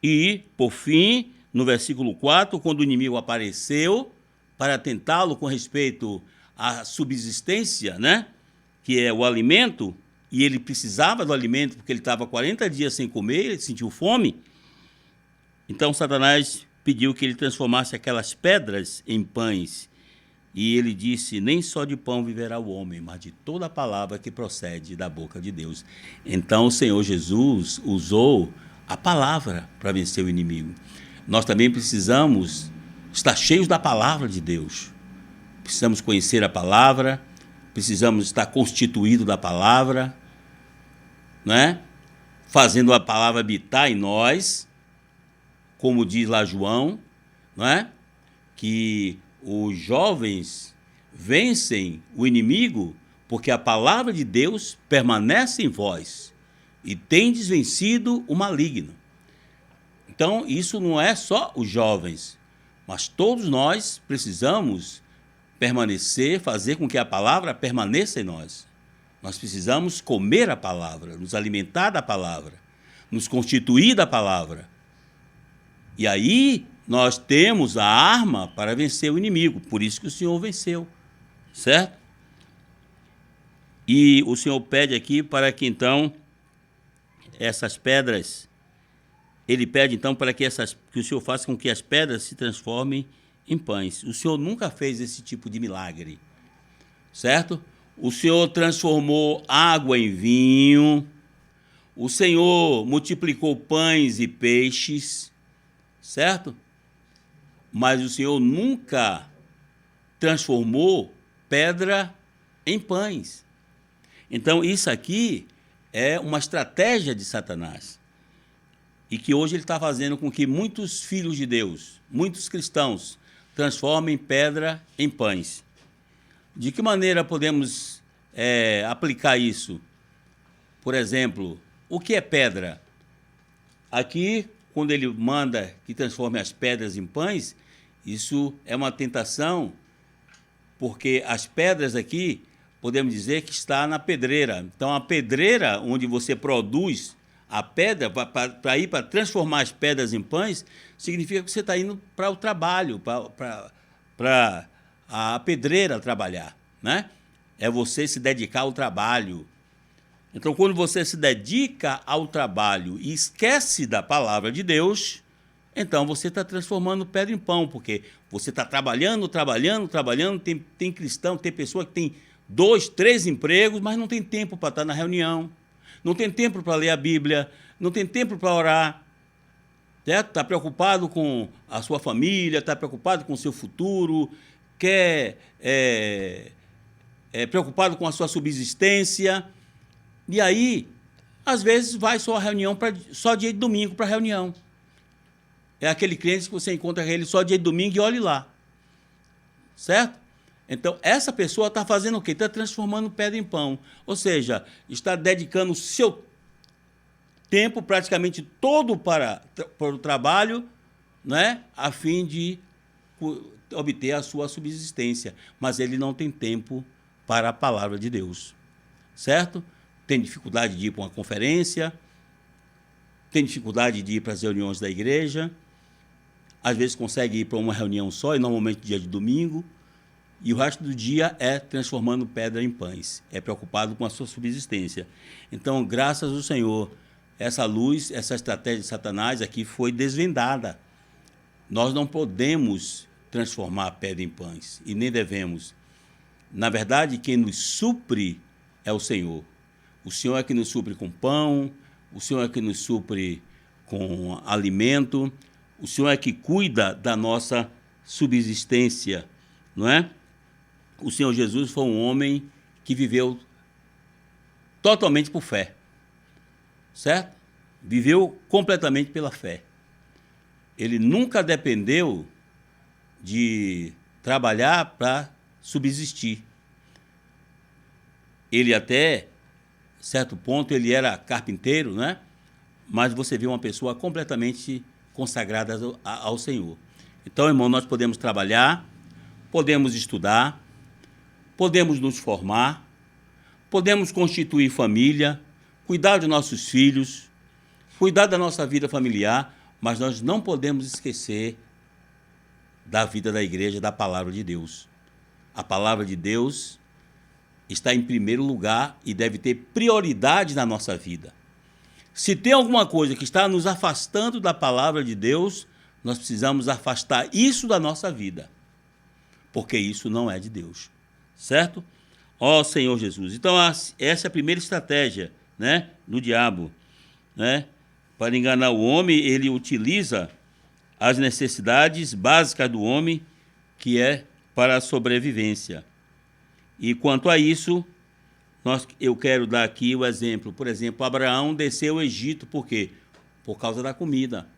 E, por fim, no versículo 4, quando o inimigo apareceu para tentá-lo com respeito a subsistência, né? Que é o alimento, e ele precisava do alimento porque ele estava 40 dias sem comer, ele sentiu fome. Então Satanás pediu que ele transformasse aquelas pedras em pães. E ele disse: nem só de pão viverá o homem, mas de toda a palavra que procede da boca de Deus. Então o Senhor Jesus usou a palavra para vencer o inimigo. Nós também precisamos estar cheios da palavra de Deus. Precisamos conhecer a palavra, precisamos estar constituídos da palavra, né? Fazendo a palavra habitar em nós, como diz lá João, não é? Que os jovens vencem o inimigo porque a palavra de Deus permanece em vós e tendes vencido o maligno. Então, isso não é só os jovens, mas todos nós precisamos permanecer, fazer com que a palavra permaneça em nós. Nós precisamos comer a palavra, nos alimentar da palavra, nos constituir da palavra. E aí nós temos a arma para vencer o inimigo. Por isso que o Senhor venceu, certo? E o Senhor pede aqui para que então essas pedras, ele pede então para que o Senhor faça com que as pedras se transformem em pães. O Senhor nunca fez esse tipo de milagre, certo? O Senhor transformou água em vinho, o Senhor multiplicou pães e peixes, certo? Mas o Senhor nunca transformou pedra em pães. Então, isso aqui é uma estratégia de Satanás. E que hoje ele está fazendo com que muitos filhos de Deus, muitos cristãos, transformem pedra em pães. De que maneira podemos aplicar isso? Por exemplo, o que é pedra? Aqui, quando ele manda que transforme as pedras em pães, isso é uma tentação, porque as pedras aqui, podemos dizer que está na pedreira. Então, a pedreira onde você produz a pedra, para transformar as pedras em pães, significa que você está indo para o trabalho, para a pedreira trabalhar, né? É você se dedicar ao trabalho. Então, quando você se dedica ao trabalho e esquece da palavra de Deus, então você está transformando pedra em pão, porque você está trabalhando. Tem cristão, tem pessoa que tem 2, 3 empregos, mas não tem tempo para estar na reunião, não tem tempo para ler a Bíblia, não tem tempo para orar, certo? Está preocupado com a sua família, está preocupado com o seu futuro, preocupado com a sua subsistência. E aí, às vezes, vai só a reunião, só dia de domingo para a reunião. É aquele crente que você encontra ele só dia de domingo e olhe lá. Certo? Então, essa pessoa está fazendo o quê? Está transformando pedra em pão. Ou seja, está dedicando o seu tempo praticamente todo para o trabalho, né, a fim de obter a sua subsistência. Mas ele não tem tempo para a palavra de Deus. Certo? Tem dificuldade de ir para uma conferência, tem dificuldade de ir para as reuniões da igreja, às vezes consegue ir para uma reunião só, e normalmente dia de domingo, e o resto do dia é transformando pedra em pães, é preocupado com a sua subsistência. Então, graças ao Senhor, essa luz, essa estratégia de Satanás aqui foi desvendada. Nós não podemos transformar a pedra em pães, e nem devemos. Na verdade, quem nos supre é o Senhor. O Senhor é que nos supre com pão, o Senhor é que nos supre com alimento, o Senhor é que cuida da nossa subsistência, não é? O Senhor Jesus foi um homem que viveu totalmente por fé, certo? Viveu completamente pela fé. Ele nunca dependeu de trabalhar para subsistir. Ele até certo ponto, ele era carpinteiro, né? Mas você vê uma pessoa completamente consagrada ao Senhor. Então, irmão, nós podemos trabalhar, podemos estudar, podemos nos formar, podemos constituir família, cuidar de nossos filhos, cuidar da nossa vida familiar, mas nós não podemos esquecer da vida da igreja, da palavra de Deus. A palavra de Deus está em primeiro lugar e deve ter prioridade na nossa vida. Se tem alguma coisa que está nos afastando da palavra de Deus, nós precisamos afastar isso da nossa vida, porque isso não é de Deus, certo? Ó Senhor Jesus. Então, essa é a primeira estratégia, né, do diabo, né? Para enganar o homem, ele utiliza as necessidades básicas do homem, que é para a sobrevivência. E quanto a isso, eu quero dar aqui o exemplo. Por exemplo, Abraão desceu ao Egito, por quê? Por causa da comida.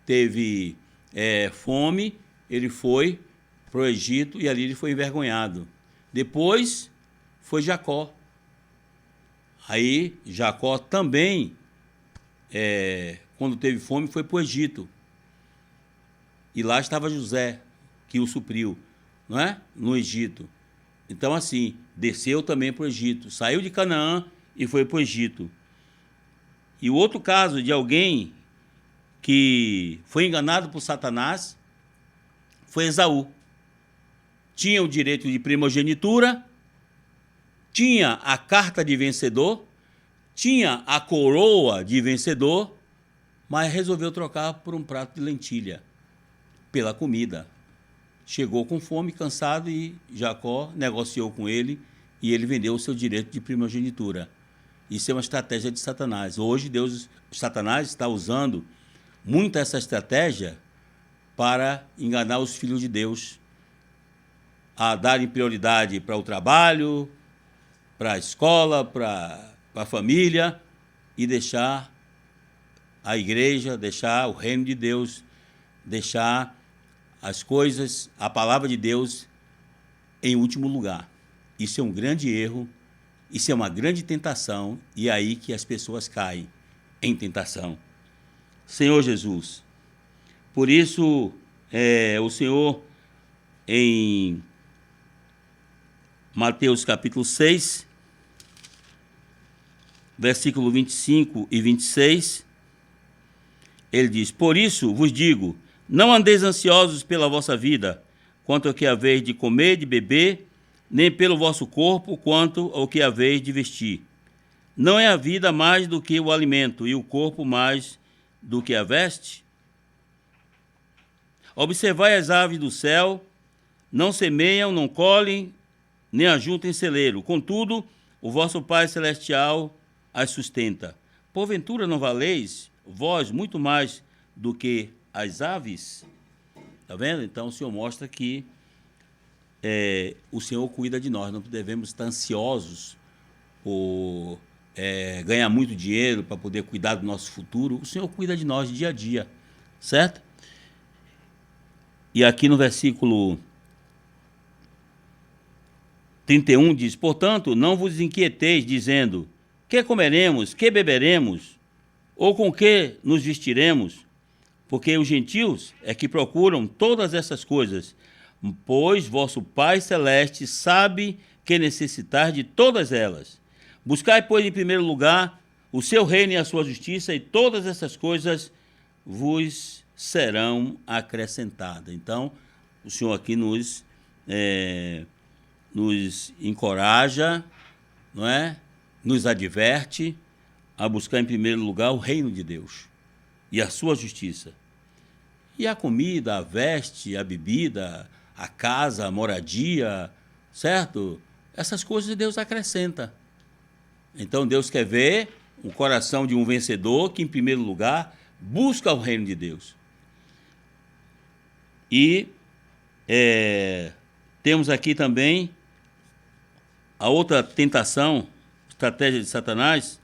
Teve fome, ele foi para o Egito e ali ele foi envergonhado. Depois foi Jacó. Aí Jacó também, quando teve fome, foi para o Egito. E lá estava José, que o supriu, não é? No Egito. Então, assim, desceu também para o Egito. Saiu de Canaã e foi para o Egito. E o outro caso de alguém que foi enganado por Satanás foi Esaú. Tinha o direito de primogenitura, tinha a carta de vencedor, tinha a coroa de vencedor, mas resolveu trocar por um prato de lentilha, pela comida. Chegou com fome, cansado, e Jacó negociou com ele e ele vendeu o seu direito de primogenitura. Isso é uma estratégia de Satanás. Hoje, Satanás está usando muito essa estratégia para enganar os filhos de Deus, a darem prioridade para o trabalho, para a escola, para a família, e deixar a igreja, deixar o reino de Deus, deixar as coisas, a palavra de Deus, em último lugar. Isso é um grande erro, isso é uma grande tentação, e é aí que as pessoas caem em tentação. Senhor Jesus, por isso o Senhor, em Mateus capítulo 6, versículo 25 e 26, ele diz: por isso vos digo, não andeis ansiosos pela vossa vida, quanto ao que haveis de comer, de beber, nem pelo vosso corpo, quanto ao que haveis de vestir. Não é a vida mais do que o alimento, e o corpo mais do que a veste? Observai as aves do céu, não semeiam, não colhem, nem ajuntam em celeiro. Contudo, o vosso Pai Celestial as sustenta. Porventura não valeis vós muito mais do que as aves? Está vendo? Então o Senhor mostra que o Senhor cuida de nós. Não devemos estar ansiosos por ganhar muito dinheiro para poder cuidar do nosso futuro. O Senhor cuida de nós dia a dia, certo? E aqui no versículo 31 diz: portanto, não vos inquieteis, dizendo: que comeremos, que beberemos, ou com que nos vestiremos? Porque os gentios é que procuram todas essas coisas, pois vosso Pai Celeste sabe que necessitais de todas elas. Buscai, pois, em primeiro lugar o seu reino e a sua justiça, e todas essas coisas vos serão acrescentadas. Então, o Senhor aqui nos encoraja, não é? Nos adverte a buscar em primeiro lugar o reino de Deus e a sua justiça. E a comida, a veste, a bebida, a casa, a moradia, certo? Essas coisas Deus acrescenta. Então Deus quer ver o coração de um vencedor que, em primeiro lugar, busca o reino de Deus. E temos aqui também a outra tentação, estratégia de Satanás.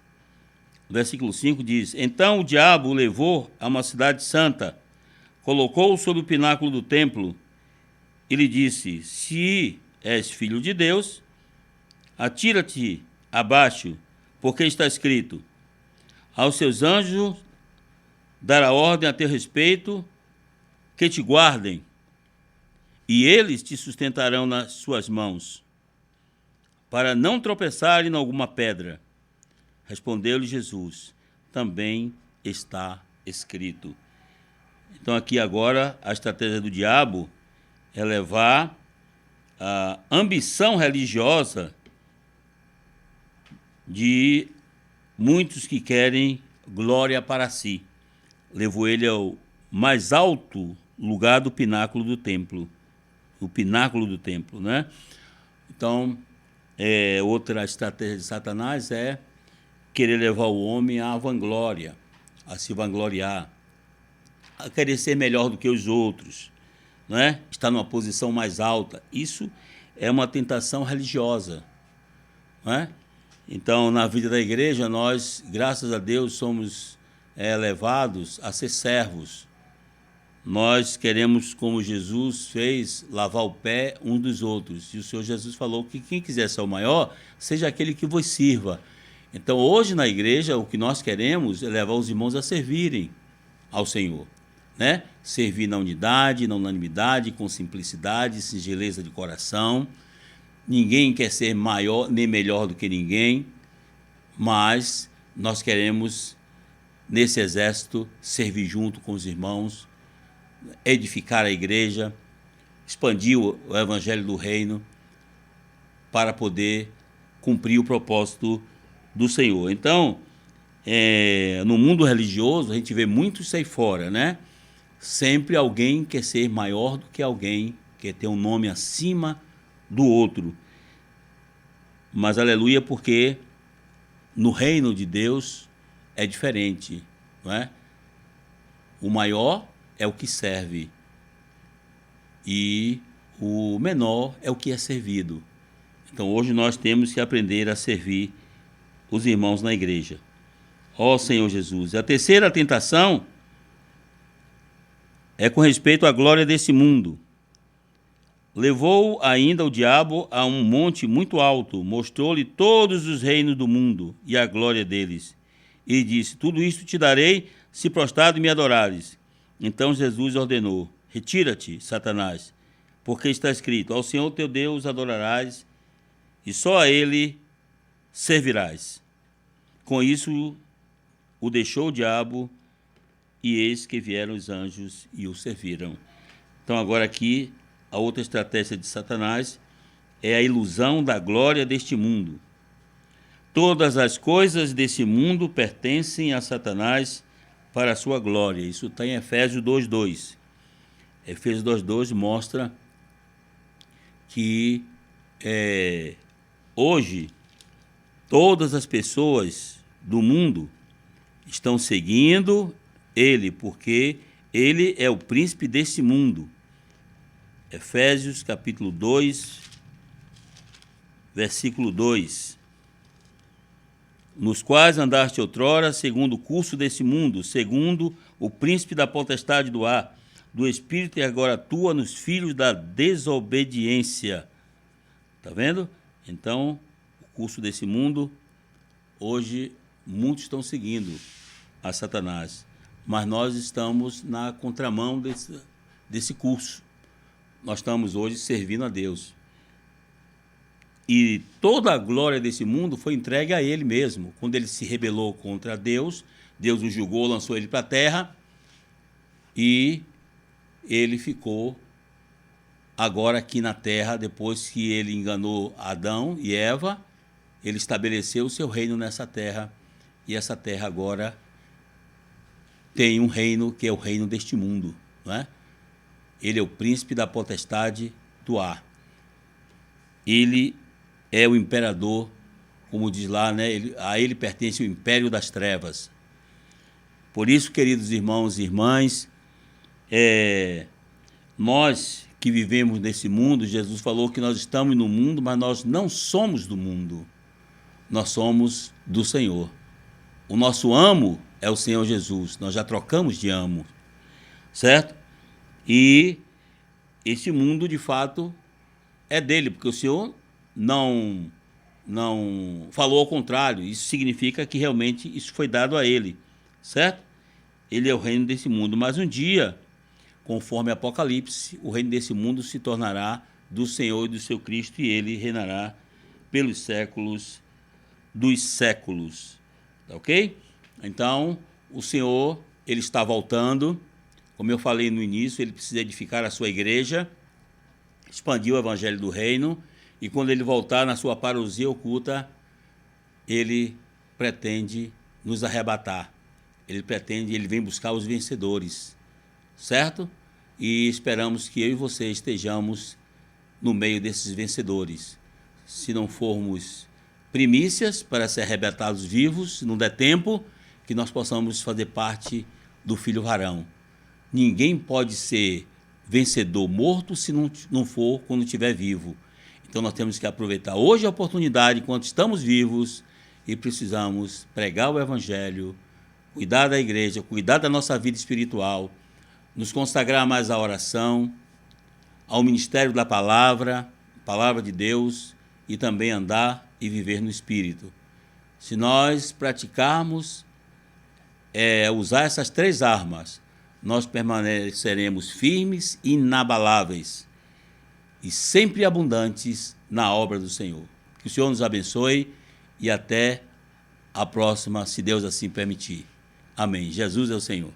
Versículo 5 diz: então o diabo o levou a uma cidade santa, colocou-o sobre o pináculo do templo e lhe disse: se és filho de Deus, atira-te abaixo, porque está escrito: aos seus anjos dará ordem a teu respeito, que te guardem, e eles te sustentarão nas suas mãos, para não tropeçarem em alguma pedra. Respondeu-lhe Jesus: também está escrito. Então aqui agora a estratégia do diabo é levar a ambição religiosa de muitos que querem glória para si. Levou ele ao mais alto lugar do pináculo do templo. O pináculo do templo, né? Então, outra estratégia de Satanás é querer levar o homem à vanglória, a se vangloriar, a querer ser melhor do que os outros, né? Estar numa posição mais alta. Isso é uma tentação religiosa, né? Então, na vida da igreja, nós, graças a Deus, somos levados a ser servos. Nós queremos, como Jesus fez, lavar o pé uns dos outros. E o Senhor Jesus falou que quem quiser ser o maior, seja aquele que vos sirva. Então, hoje na igreja, o que nós queremos é levar os irmãos a servirem ao Senhor, né? Servir na unidade, na unanimidade, com simplicidade, singeleza de coração. Ninguém quer ser maior nem melhor do que ninguém, mas nós queremos, nesse exército, servir junto com os irmãos, edificar a igreja, expandir o evangelho do reino para poder cumprir o propósito do Senhor. Então, no mundo religioso, a gente vê muito isso aí fora, né? Sempre alguém quer ser maior do que alguém, quer ter um nome acima do outro. Mas aleluia, porque no reino de Deus é diferente, não é? O maior é o que serve e o menor é o que é servido. Então hoje nós temos que aprender a servir os irmãos na igreja. Ó Senhor Jesus. A terceira tentação é com respeito à glória desse mundo. Levou ainda o diabo a um monte muito alto, mostrou-lhe todos os reinos do mundo e a glória deles. E disse: tudo isto te darei, se prostrado me adorares. Então Jesus ordenou: retira-te, Satanás, porque está escrito: ao Senhor teu Deus adorarás, e só a ele servirás. Com isso o deixou o diabo, e eis que vieram os anjos e o serviram. Então agora aqui, a outra estratégia de Satanás é a ilusão da glória deste mundo. Todas as coisas desse mundo pertencem a Satanás para a sua glória. Isso está em Efésios 2:2. Efésios 2:2 mostra que hoje todas as pessoas do mundo estão seguindo ele, porque ele é o príncipe desse mundo. Efésios capítulo 2, versículo 2. Nos quais andaste outrora, segundo o curso desse mundo, segundo o príncipe da potestade do ar, do espírito, e agora atua nos filhos da desobediência. Está vendo? Então, o curso desse mundo, hoje muitos estão seguindo a Satanás, mas nós estamos na contramão desse curso. Nós estamos hoje servindo a Deus. E toda a glória desse mundo foi entregue a ele mesmo. Quando ele se rebelou contra Deus, Deus o julgou, lançou ele para a terra, e ele ficou agora aqui na terra. Depois que ele enganou Adão e Eva, ele estabeleceu o seu reino nessa terra, e essa terra agora tem um reino que é o reino deste mundo, não é? Ele é o príncipe da potestade do ar. Ele é o imperador, como diz lá, né? A ele pertence o império das trevas. Por isso, queridos irmãos e irmãs, nós que vivemos nesse mundo, Jesus falou que nós estamos no mundo, mas nós não somos do mundo. Nós somos do Senhor. O nosso amo é o Senhor Jesus. Nós já trocamos de amo, certo? E esse mundo, de fato, é dele, porque o Senhor não falou ao contrário. Isso significa que realmente isso foi dado a ele, certo? Ele é o reino desse mundo, mas um dia, conforme Apocalipse, o reino desse mundo se tornará do Senhor e do seu Cristo, e ele reinará pelos séculos dos séculos, tá ok? Então, o Senhor, ele está voltando. Como eu falei no início, ele precisa edificar a sua igreja, expandir o evangelho do reino, e quando ele voltar na sua parousia oculta, ele pretende nos arrebatar. Ele vem buscar os vencedores, certo? E esperamos que eu e você estejamos no meio desses vencedores. Se não formos primícias para ser arrebatados vivos, não der tempo, que nós possamos fazer parte do filho varão. Ninguém pode ser vencedor morto se não for quando estiver vivo. Então nós temos que aproveitar hoje a oportunidade, enquanto estamos vivos, e precisamos pregar o evangelho, cuidar da igreja, cuidar da nossa vida espiritual, nos consagrar mais à oração, ao ministério da palavra de Deus, e também andar e viver no Espírito. Se nós praticarmos, usar essas 3 armas, nós permaneceremos firmes e inabaláveis e sempre abundantes na obra do Senhor. Que o Senhor nos abençoe e até a próxima, se Deus assim permitir. Amém. Jesus é o Senhor.